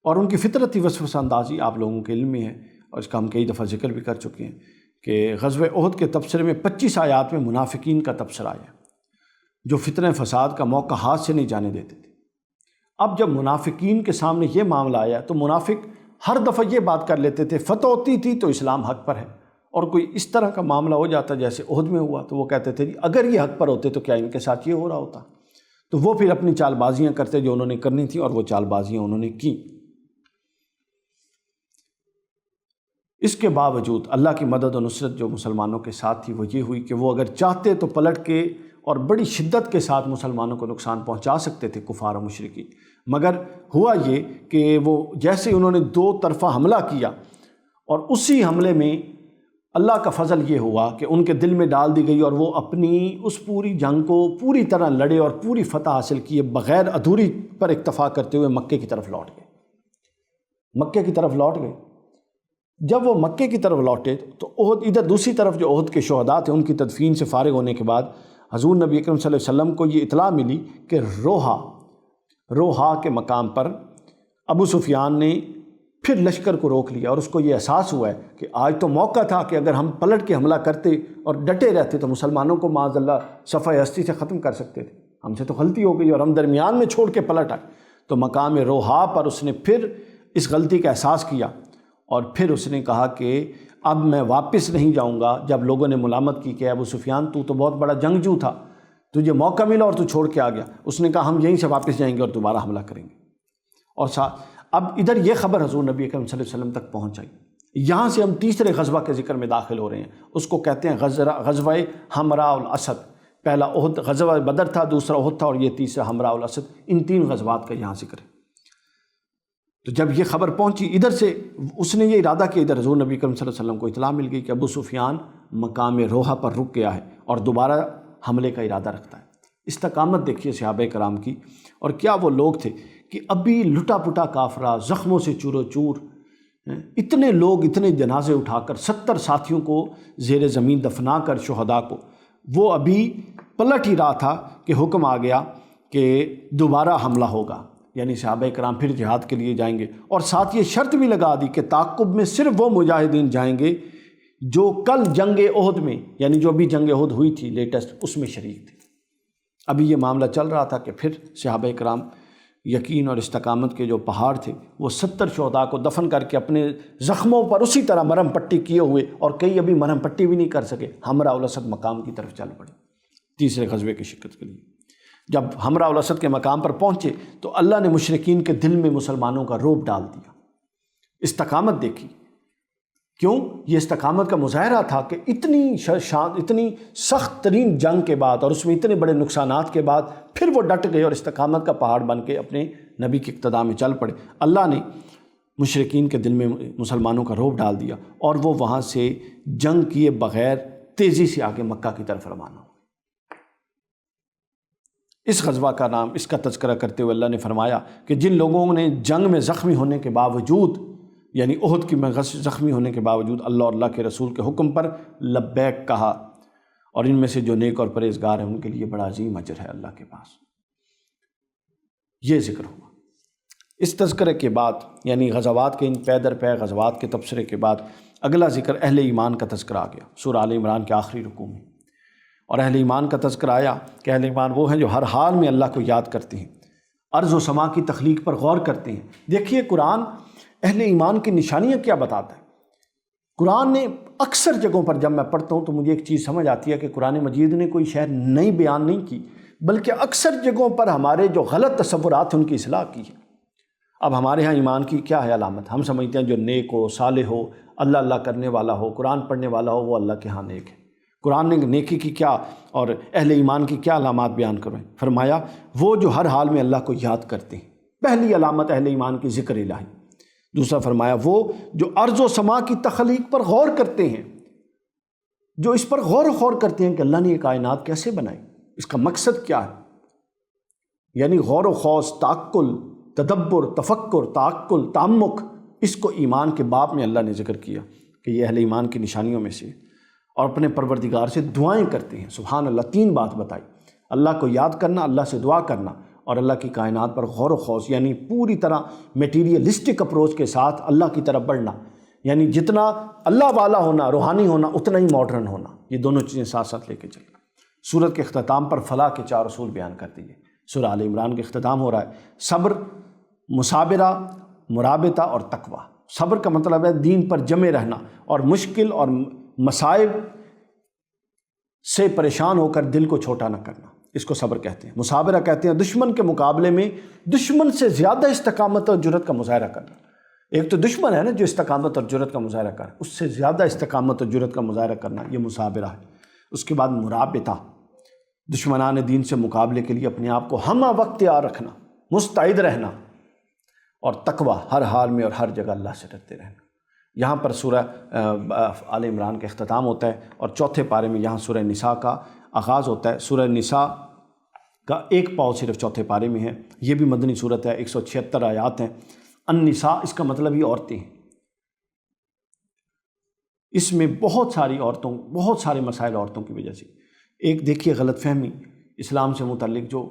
اور ان کی فطرتی وسوسہ اندازی آپ لوگوں کے علم میں ہے، اور اس کا ہم کئی دفعہ ذکر بھی کر چکے ہیں کہ غزوہ احد کے تبصرے میں 25 آیات میں منافقین کا تبصرہ آیا، جو فتنہ فساد کا موقع ہاتھ سے نہیں جانے دیتے تھے۔ اب جب منافقین کے سامنے یہ معاملہ آیا تو منافق ہر دفعہ یہ بات کر لیتے تھے، فتح ہوتی تھی تو اسلام حق پر ہے، اور کوئی اس طرح کا معاملہ ہو جاتا جیسے احد میں ہوا تو وہ کہتے تھے اگر یہ حق پر ہوتے تو کیا ان کے ساتھ یہ ہو رہا ہوتا؟ تو وہ پھر اپنی چال بازیاں کرتے جو انہوں نے کرنی تھی، اور وہ چال بازیاں انہوں نے کی۔ اس کے باوجود اللہ کی مدد و نصرت جو مسلمانوں کے ساتھ تھی وہ یہ ہوئی کہ وہ اگر چاہتے تو پلٹ کے اور بڑی شدت کے ساتھ مسلمانوں کو نقصان پہنچا سکتے تھے کفار و مشرکین، مگر ہوا یہ کہ وہ جیسے انہوں نے 2 طرفہ حملہ کیا، اور اسی حملے میں اللہ کا فضل یہ ہوا کہ ان کے دل میں ڈال دی گئی، اور وہ اپنی اس پوری جنگ کو پوری طرح لڑے اور پوری فتح حاصل کیے بغیر ادھوری پر اکتفا کرتے ہوئے مکے کی طرف لوٹ گئے۔ مکے کی طرف لوٹ گئے۔ جب وہ مکے کی طرف لوٹے تو احد، ادھر دوسری طرف جو احد کے شہداء تھے ان کی تدفین سے فارغ ہونے کے بعد حضور نبی اکرم صلی اللہ علیہ وسلم کو یہ اطلاع ملی کہ روحا کے مقام پر ابو سفیان نے پھر لشکر کو روک لیا، اور اس کو یہ احساس ہوا ہے کہ آج تو موقع تھا کہ اگر ہم پلٹ کے حملہ کرتے اور ڈٹے رہتے تو مسلمانوں کو معاذ اللہ صفحہ ہستی سے ختم کر سکتے تھے، ہم سے تو غلطی ہو گئی اور ہم درمیان میں چھوڑ کے پلٹ آئے۔ تو مقام روحا پر اس نے پھر اس غلطی کا احساس کیا، اور پھر اس نے کہا کہ اب میں واپس نہیں جاؤں گا۔ جب لوگوں نے ملامت کی کہ ابو سفیان تو بہت بڑا جنگجو تھا، تجھے موقع ملا اور تو چھوڑ کے آ گیا، اس نے کہا ہم یہیں سے واپس جائیں گے اور دوبارہ حملہ کریں گے۔ اور اب ادھر یہ خبر حضور نبی اکرم صلی اللہ علیہ وسلم تک پہنچ آئی۔ یہاں سے ہم تیسرے غزوہ کے ذکر میں داخل ہو رہے ہیں، اس کو کہتے ہیں غزوہ حمراء الاسد، پہلا احد غزوہ بدر تھا، دوسرا احد تھا، اور یہ تیسرا حمراء الاسد۔ ان 3 غزوات کا یہاں ذکر ہے۔ تو جب یہ خبر پہنچی ادھر سے، اس نے یہ ارادہ کیا، ادھر حضور نبی کریم صلی اللہ علیہ وسلم کو اطلاع مل گئی کہ ابو سفیان مقام روحہ پر رک گیا ہے اور دوبارہ حملے کا ارادہ رکھتا ہے۔ استقامت دیکھیے صحابہ کرام کی، اور کیا وہ لوگ تھے کہ ابھی لٹا پٹا کافرہ، زخموں سے چور و چور، اتنے لوگ، اتنے جنازے اٹھا کر 70 ساتھیوں کو زیر زمین دفنا کر شہداء کو، وہ ابھی پلٹ ہی رہا تھا کہ حکم آ گیا کہ دوبارہ حملہ ہوگا، یعنی صحابہ کرام پھر جہاد کے لیے جائیں گے، اور ساتھ یہ شرط بھی لگا دی کہ تعاقب میں صرف وہ مجاہدین جائیں گے جو کل جنگ احد میں، یعنی جو ابھی جنگ احد ہوئی تھی لیٹسٹ، اس میں شریک تھے۔ ابھی یہ معاملہ چل رہا تھا کہ پھر صحابہ کرام یقین اور استقامت کے جو پہاڑ تھے، وہ 70 شہداء کو دفن کر کے اپنے زخموں پر اسی طرح مرہم پٹی کیے ہوئے، اور کئی ابھی مرہم پٹی بھی نہیں کر سکے، حمراء الاسد مقام کی طرف چل پڑے تیسرے غزوے کی شرکت کے لیے۔ جب حمراء الاسد کے مقام پر پہنچے تو اللہ نے مشرکین کے دل میں مسلمانوں کا رعب ڈال دیا۔ استقامت دیکھی، کیوں؟ یہ استقامت کا مظاہرہ تھا کہ اتنی سخت ترین جنگ کے بعد اور اس میں اتنے بڑے نقصانات کے بعد پھر وہ ڈٹ گئے اور استقامت کا پہاڑ بن کے اپنے نبی کی اقتداء میں چل پڑے۔ اللہ نے مشرکین کے دل میں مسلمانوں کا رعب ڈال دیا، اور وہ وہاں سے جنگ کیے بغیر تیزی سے آگے مکہ کی طرف روانہ ہو۔ اس غزوہ کا نام، اس کا تذکرہ کرتے ہوئے اللہ نے فرمایا کہ جن لوگوں نے جنگ میں زخمی ہونے کے باوجود، یعنی احد کی میں زخمی ہونے کے باوجود اللہ اور اللہ کے رسول کے حکم پر لبیک کہا، اور ان میں سے جو نیک اور پرہیزگار ہیں ان کے لیے بڑا عظیم اجر ہے اللہ کے پاس۔ یہ ذکر ہوا۔ اس تذکرے کے بعد، یعنی غزوات کے ان پے در پے غزوات کے تبصرے کے بعد، اگلا ذکر اہل ایمان کا تذکرہ آ گیا سورہ آل عمران کے آخری رکوع میں، اور اہل ایمان کا تذکرہ آیا کہ اہل ایمان وہ ہیں جو ہر حال میں اللہ کو یاد کرتے ہیں، ارض و سما کی تخلیق پر غور کرتے ہیں۔ دیکھیے قرآن اہل ایمان کی نشانیاں کیا بتاتا ہے۔ قرآن نے اکثر جگہوں پر جب میں پڑھتا ہوں تو مجھے ایک چیز سمجھ آتی ہے کہ قرآن مجید نے کوئی شے نئی بیان نہیں کی، بلکہ اکثر جگہوں پر ہمارے جو غلط تصورات ہیں ان کی اصلاح کی ہے۔ اب ہمارے ہاں ایمان کی کیا ہے علامت؟ ہم سمجھتے ہیں جو نیک ہو، صالح ہو، اللہ اللہ کرنے والا ہو، قرآن پڑھنے والا ہو، وہ اللہ کے ہاں نیک ہے۔ قرآن نے نیکی کی کیا اور اہل ایمان کی کیا علامات بیان کرویں؟ فرمایا وہ جو ہر حال میں اللہ کو یاد کرتے ہیں، پہلی علامت اہل ایمان کی ذکر الہی۔ دوسرا فرمایا وہ جو ارض و سما کی تخلیق پر غور کرتے ہیں، جو اس پر غور و خوض کرتے ہیں کہ اللہ نے یہ کائنات کیسے بنائی، اس کا مقصد کیا ہے، یعنی غور و خوض، تعقل، تدبر، تفکر، تعقل، تعمق، اس کو ایمان کے باب میں اللہ نے ذکر کیا کہ یہ اہل ایمان کی نشانیوں میں سے، اور اپنے پروردگار سے دعائیں کرتے ہیں۔ سبحان اللہ، 3 بات بتائی، اللہ کو یاد کرنا، اللہ سے دعا کرنا، اور اللہ کی کائنات پر غور و خوض، یعنی پوری طرح میٹیریلسٹک اپروچ کے ساتھ اللہ کی طرف بڑھنا، یعنی جتنا اللہ والا ہونا، روحانی ہونا، اتنا ہی ماڈرن ہونا، یہ دونوں چیزیں ساتھ ساتھ لے کے چلنا۔ سورت کے اختتام پر فلاح کے 4 اصول بیان کر دیے۔ سورہ آل عمران کے اختتام ہو رہا ہے صبر، مصابرہ، مرابطہ اور تقوی۔ صبر کا مطلب ہے دین پر جمے رہنا، اور مشکل اور مصائب سے پریشان ہو کر دل کو چھوٹا نہ کرنا، اس کو صبر کہتے ہیں۔ مصابرہ کہتے ہیں دشمن کے مقابلے میں دشمن سے زیادہ استقامت اور جرأت کا مظاہرہ کرنا۔ ایک تو دشمن ہے نا جو استقامت اور جرأت کا مظاہرہ کرے، اس سے زیادہ استقامت اور جرأت کا مظاہرہ کرنا، یہ مصابرہ ہے۔ اس کے بعد مرابطہ، دشمنان دین سے مقابلے کے لیے اپنے آپ کو ہمہ وقت تیار رکھنا، مستعد رہنا، اور تقوی، ہر حال میں اور ہر جگہ اللہ سے ڈرتے رہنا۔ یہاں پر سورہ آل عمران کا اختتام ہوتا ہے، اور چوتھے پارے میں یہاں سورہ نساء کا آغاز ہوتا ہے۔ سورہ نساء کا ایک پاؤ صرف چوتھے پارے میں ہے، یہ بھی مدنی صورت ہے، 176 آیات ہیں۔ النساء اس کا مطلب ہی عورتیں ہیں۔ اس میں بہت ساری عورتوں، بہت سارے مسائل عورتوں کی وجہ سے۔ ایک دیکھیے غلط فہمی اسلام سے متعلق جو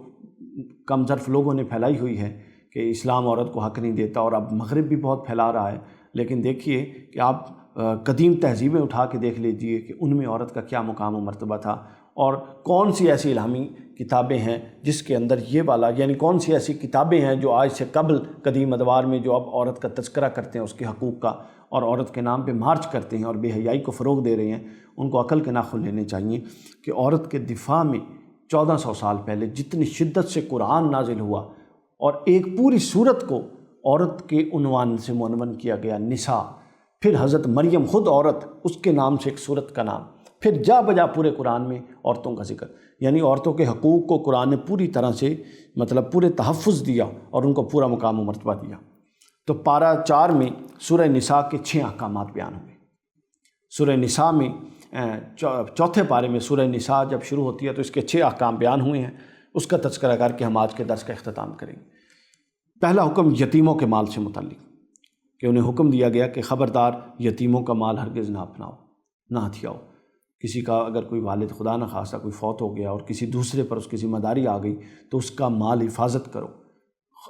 کم ظرف لوگوں نے پھیلائی ہوئی ہے کہ اسلام عورت کو حق نہیں دیتا، اور اب مغرب بھی بہت پھیلا رہا ہے، لیکن دیکھیے کہ آپ قدیم تہذیبیں اٹھا کے دیکھ لیجئے کہ ان میں عورت کا کیا مقام و مرتبہ تھا، اور کون سی ایسی الہامی کتابیں ہیں جس کے اندر یہ والا، یعنی کون سی ایسی کتابیں ہیں جو آج سے قبل قدیم ادوار میں جو اب عورت کا تذکرہ کرتے ہیں، اس کے حقوق کا، اور عورت کے نام پہ مارچ کرتے ہیں اور بے حیائی کو فروغ دے رہے ہیں، ان کو عقل کے ناخن لینے چاہیے کہ عورت کے دفاع میں 1400 سال پہلے جتنی شدت سے قرآن نازل ہوا، اور ایک پوری سورت کو عورت کے عنوان سے منون کیا گیا، نساء، پھر حضرت مریم خود عورت، اس کے نام سے ایک سورت کا نام، پھر جا بجا پورے قرآن میں عورتوں کا ذکر، یعنی عورتوں کے حقوق کو قرآن نے پوری طرح سے پورے تحفظ دیا اور ان کو پورا مقام و مرتبہ دیا۔ تو پارہ 4 میں سورہ نساء کے 6 احکامات بیان ہوئے۔ سورہ نساء میں چوتھے پارے میں سورہ نساء جب شروع ہوتی ہے تو اس کے 6 احکام بیان ہوئے ہیں، اس کا تذکرہ کر کے ہم آج کے درس کا اختتام کریں گے۔ پہلا حکم یتیموں کے مال سے متعلق، کہ انہیں حکم دیا گیا کہ خبردار یتیموں کا مال ہرگز نہ اپناؤ، نہ ہتھیاؤ۔ کسی کا اگر کوئی والد خدا نہ خواستہ کوئی فوت ہو گیا اور کسی دوسرے پر اس کی ذمہ داری آ گئی تو اس کا مال حفاظت کرو،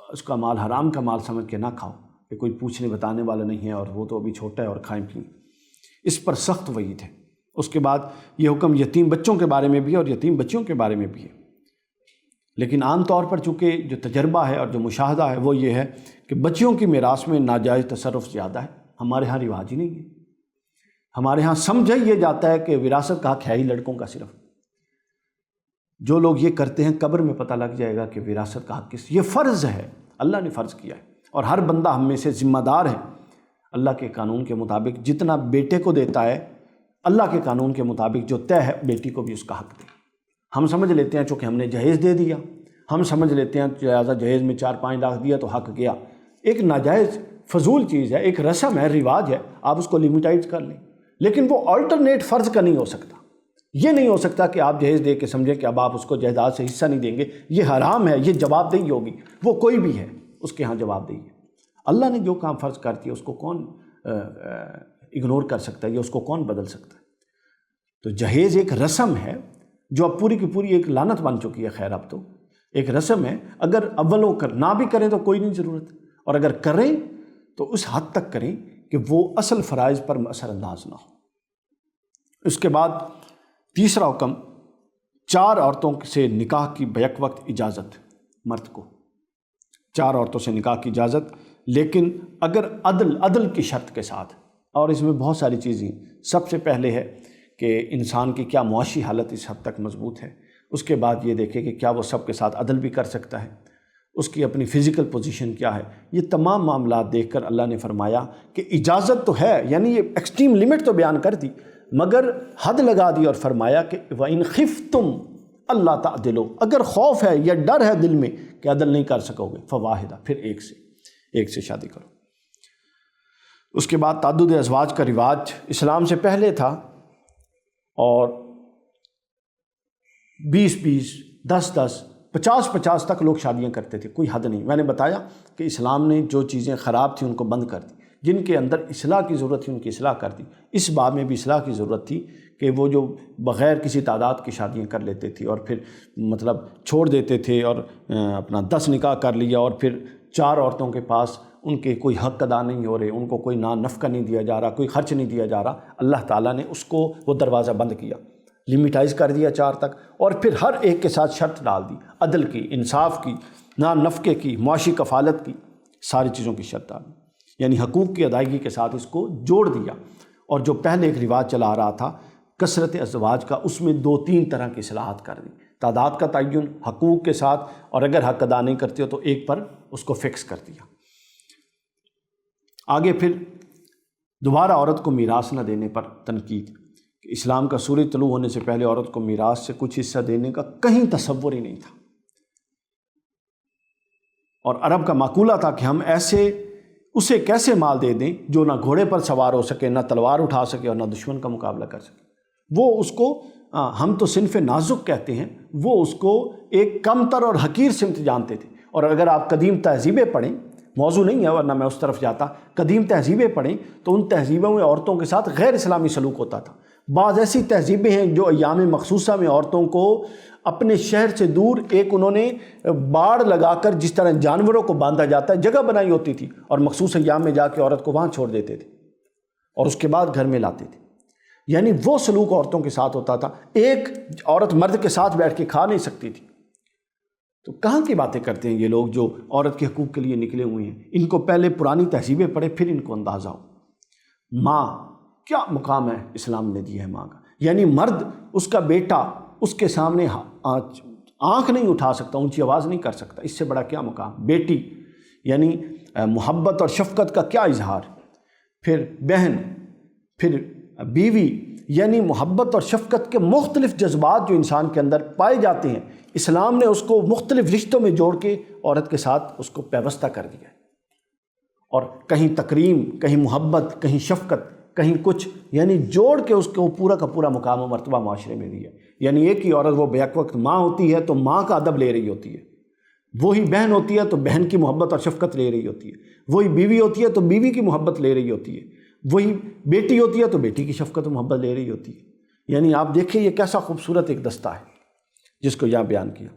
اس کا مال حرام کا مال سمجھ کے نہ کھاؤ کہ کوئی پوچھنے بتانے والا نہیں ہے اور وہ تو ابھی چھوٹا ہے اور کھائیں پئیں۔ اس پر سخت وعید ہے۔ اس کے بعد یہ حکم یتیم بچوں کے بارے میں بھی ہے اور یتیم بچیوں کے بارے میں بھی ہے، لیکن عام طور پر چونکہ جو تجربہ ہے اور جو مشاہدہ ہے وہ یہ ہے کہ بچیوں کی میراث میں ناجائز تصرف زیادہ ہے۔ ہمارے ہاں رواج ہی نہیں ہے، ہمارے ہاں سمجھا یہ جاتا ہے کہ وراثت کا حق ہے ہی لڑکوں کا صرف۔ جو لوگ یہ کرتے ہیں قبر میں پتہ لگ جائے گا کہ وراثت کا حق کس، یہ فرض ہے، اللہ نے فرض کیا ہے اور ہر بندہ ہم میں سے ذمہ دار ہے۔ اللہ کے قانون کے مطابق جتنا بیٹے کو دیتا ہے، اللہ کے قانون کے مطابق جو طے ہے بیٹی کو بھی اس کا حق دے۔ ہم سمجھ لیتے ہیں چونکہ ہم نے جہیز دے دیا، ہم سمجھ لیتے ہیں لہٰذا جہیز میں 4-5 لاکھ دیا تو حق گیا۔ ایک ناجائز فضول چیز ہے، ایک رسم ہے، رواج ہے، آپ اس کو لمیٹائز کر لیں، لیکن وہ آلٹرنیٹ فرض کا نہیں ہو سکتا۔ یہ نہیں ہو سکتا کہ آپ جہیز دے کے سمجھیں کہ اب آپ اس کو جائیداد سے حصہ نہیں دیں گے، یہ حرام ہے، یہ جواب دہی ہوگی۔ وہ کوئی بھی ہے اس کے ہاں جواب دہی ہے۔ اللہ نے جو کام فرض کر دیا اس کو کون اگنور کر سکتا ہے یا اس کو کون بدل سکتا ہے؟ تو جہیز ایک رسم ہے جو اب پوری کی پوری ایک لعنت بن چکی ہے۔ خیر اب تو ایک رسم ہے، اگر اولوں نہ بھی کریں تو کوئی نہیں ضرورت، اور اگر کریں تو اس حد تک کریں کہ وہ اصل فرائض پر اثر انداز نہ ہو۔ اس کے بعد تیسرا حکم، 4 عورتوں سے نکاح کی بیک وقت اجازت، مرد کو 4 عورتوں سے نکاح کی اجازت، لیکن اگر عدل کی شرط کے ساتھ، اور اس میں بہت ساری چیزیں، سب سے پہلے ہے کہ انسان کی کیا معاشی حالت اس حد تک مضبوط ہے، اس کے بعد یہ دیکھے کہ کیا وہ سب کے ساتھ عدل بھی کر سکتا ہے، اس کی اپنی فزیکل پوزیشن کیا ہے۔ یہ تمام معاملات دیکھ کر اللہ نے فرمایا کہ اجازت تو ہے، یعنی یہ ایکسٹریم لمٹ تو بیان کر دی، مگر حد لگا دی اور فرمایا کہ وَإِنْ خِفْتُمْ اللہ تعدلوا، اگر خوف ہے یا ڈر ہے دل میں کہ عدل نہیں کر سکو گے، فواحدہ، پھر ایک سے شادی کرو۔ اس کے بعد تعدد ازواج کا رواج اسلام سے پہلے تھا، اور 20-20، 10-10، 50-50 تک لوگ شادیاں کرتے تھے، کوئی حد نہیں۔ میں نے بتایا کہ اسلام نے جو چیزیں خراب تھیں ان کو بند کر دی، جن کے اندر اصلاح کی ضرورت تھی ان کی اصلاح کر دی۔ اس باب میں بھی اصلاح کی ضرورت تھی کہ وہ جو بغیر کسی تعداد کی شادیاں کر لیتے تھے اور پھر چھوڑ دیتے تھے اور اپنا 10 نکاح کر لیا، اور پھر 4 عورتوں کے پاس ان کے کوئی حق ادا نہیں ہو رہے، ان کو کوئی نفقہ نہیں دیا جا رہا، کوئی خرچ نہیں دیا جا رہا۔ اللہ تعالیٰ نے اس کو وہ دروازہ بند کیا، لمیٹائز کر دیا 4 تک، اور پھر ہر ایک کے ساتھ شرط ڈال دی، عدل کی، انصاف کی، نفقے کی، معاشی کفالت کی، ساری چیزوں کی شرط ڈال دی، یعنی حقوق کی ادائیگی کے ساتھ اس کو جوڑ دیا۔ اور جو پہلے ایک رواج چلا آ رہا تھا کثرت ازواج کا، اس میں 2-3 طرح کی اصلاحات کر دی، تعداد کا تعین حقوق کے ساتھ، اور اگر حق ادا نہیں کرتے ہو تو ایک پر اس کو فکس کر دیا۔ آگے پھر دوبارہ عورت کو میراث نہ دینے پر تنقید، کہ اسلام کا سورج طلوع ہونے سے پہلے عورت کو میراث سے کچھ حصہ دینے کا کہیں تصور ہی نہیں تھا، اور عرب کا مقولہ تھا کہ ہم اسے کیسے مال دے دیں جو نہ گھوڑے پر سوار ہو سکے، نہ تلوار اٹھا سکے، اور نہ دشمن کا مقابلہ کر سکے۔ وہ اس کو ہم تو صنف نازک کہتے ہیں، وہ اس کو ایک کمتر اور حقیر سمت جانتے تھے۔ اور اگر آپ قدیم تہذیبیں پڑھیں، موضوع نہیں ہے ورنہ میں اس طرف جاتا، قدیم تہذیبیں پڑھیں تو ان تہذیبوں میں عورتوں کے ساتھ غیر اسلامی سلوک ہوتا تھا۔ بعض ایسی تہذیبیں ہیں جو ایام مخصوصہ میں عورتوں کو اپنے شہر سے دور ایک انہوں نے باڑ لگا کر، جس طرح جانوروں کو باندھا جاتا ہے، جگہ بنائی ہوتی تھی، اور مخصوص ایام میں جا کے عورت کو وہاں چھوڑ دیتے تھے اور اس کے بعد گھر میں لاتے تھے۔ یعنی وہ سلوک عورتوں کے ساتھ ہوتا تھا، ایک عورت مرد کے ساتھ بیٹھ کے کھا نہیں سکتی تھی۔ تو کہاں کی باتیں کرتے ہیں یہ لوگ جو عورت کے حقوق کے لیے نکلے ہوئے ہیں؟ ان کو پہلے پرانی تہذیبیں پڑھے، پھر ان کو اندازہ ہو۔ ماں کیا مقام ہے اسلام نے دیا ہے ماں کا، یعنی مرد، اس کا بیٹا اس کے سامنے آنکھ نہیں اٹھا سکتا، اونچی آواز نہیں کر سکتا، اس سے بڑا کیا مقام۔ بیٹی یعنی محبت اور شفقت کا کیا اظہار، پھر بہن، پھر بیوی، یعنی محبت اور شفقت کے مختلف جذبات جو انسان کے اندر پائے جاتے ہیں، اسلام نے اس کو مختلف رشتوں میں جوڑ کے عورت کے ساتھ اس کو پیوستہ کر دیا ہے، اور کہیں تکریم، کہیں محبت، کہیں شفقت، کہیں کچھ، یعنی جوڑ کے اس کو پورا کا پورا مقام و مرتبہ معاشرے میں دیا ہے۔ یعنی ایک ہی عورت وہ بیک وقت ماں ہوتی ہے تو ماں کا ادب لے رہی ہوتی ہے، وہی بہن ہوتی ہے تو بہن کی محبت اور شفقت لے رہی ہوتی ہے، وہی بیوی ہوتی ہے تو بیوی کی محبت لے رہی ہوتی ہے، وہی بیٹی ہوتی ہے تو بیٹی کی شفقت و محبت لے رہی ہوتی ہے۔ یعنی آپ دیکھیں یہ کیسا خوبصورت ایک دستہ ہے جس کو یہاں بیان کیا،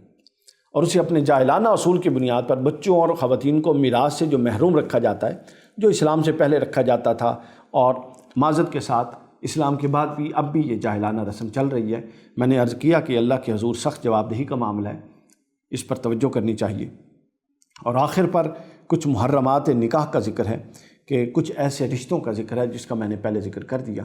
اور اسے اپنے جاہلانہ اصول کی بنیاد پر بچوں اور خواتین کو میراث سے جو محروم رکھا جاتا ہے، جو اسلام سے پہلے رکھا جاتا تھا، اور معذرت کے ساتھ اسلام کے بعد بھی اب بھی یہ جاہلانہ رسم چل رہی ہے۔ میں نے عرض کیا کہ اللہ کے حضور سخت جواب دہی کا معاملہ ہے، اس پر توجہ کرنی چاہیے۔ اور آخر پر کچھ محرمات نکاح کا ذکر ہے، کہ کچھ ایسے رشتوں کا ذکر ہے جس کا میں نے پہلے ذکر کر دیا،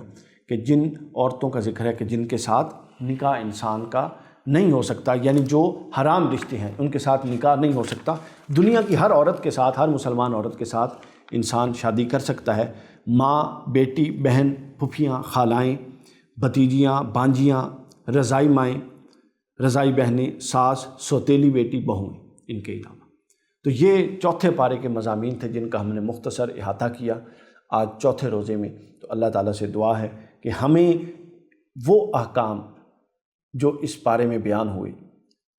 کہ جن عورتوں کا ذکر ہے کہ جن کے ساتھ نکاح انسان کا نہیں ہو سکتا، یعنی جو حرام رشتے ہیں ان کے ساتھ نکاح نہیں ہو سکتا۔ دنیا کی ہر عورت کے ساتھ، ہر مسلمان عورت کے ساتھ انسان شادی کر سکتا ہے، ماں، بیٹی، بہن، پھوپھیاں، خالائیں، بھتیجیاں، بانجیاں، رضائی مائیں، رضائی بہنیں، ساس، سوتیلی بیٹی، بہویں، ان کے علاوہ۔ تو یہ چوتھے پارے کے مضامین تھے جن کا ہم نے مختصر احاطہ کیا آج چوتھے روزے میں۔ تو اللہ تعالیٰ سے دعا ہے کہ ہمیں وہ احکام جو اس پارے میں بیان ہوئے،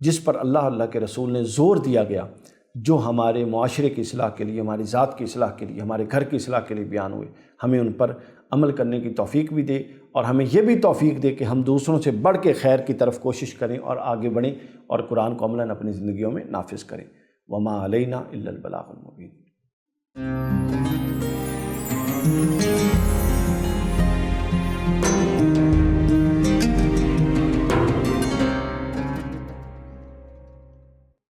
جس پر اللہ کے رسول نے زور دیا گیا، جو ہمارے معاشرے کی اصلاح کے لیے، ہماری ذات کی اصلاح کے لیے، ہمارے گھر کی اصلاح کے لیے بیان ہوئے، ہمیں ان پر عمل کرنے کی توفیق بھی دے، اور ہمیں یہ بھی توفیق دے کہ ہم دوسروں سے بڑھ کے خیر کی طرف کوشش کریں اور آگے بڑھیں، اور قرآن کو عملاً اپنی زندگیوں میں نافذ کریں۔ وما علینا الا البلاغ المبین۔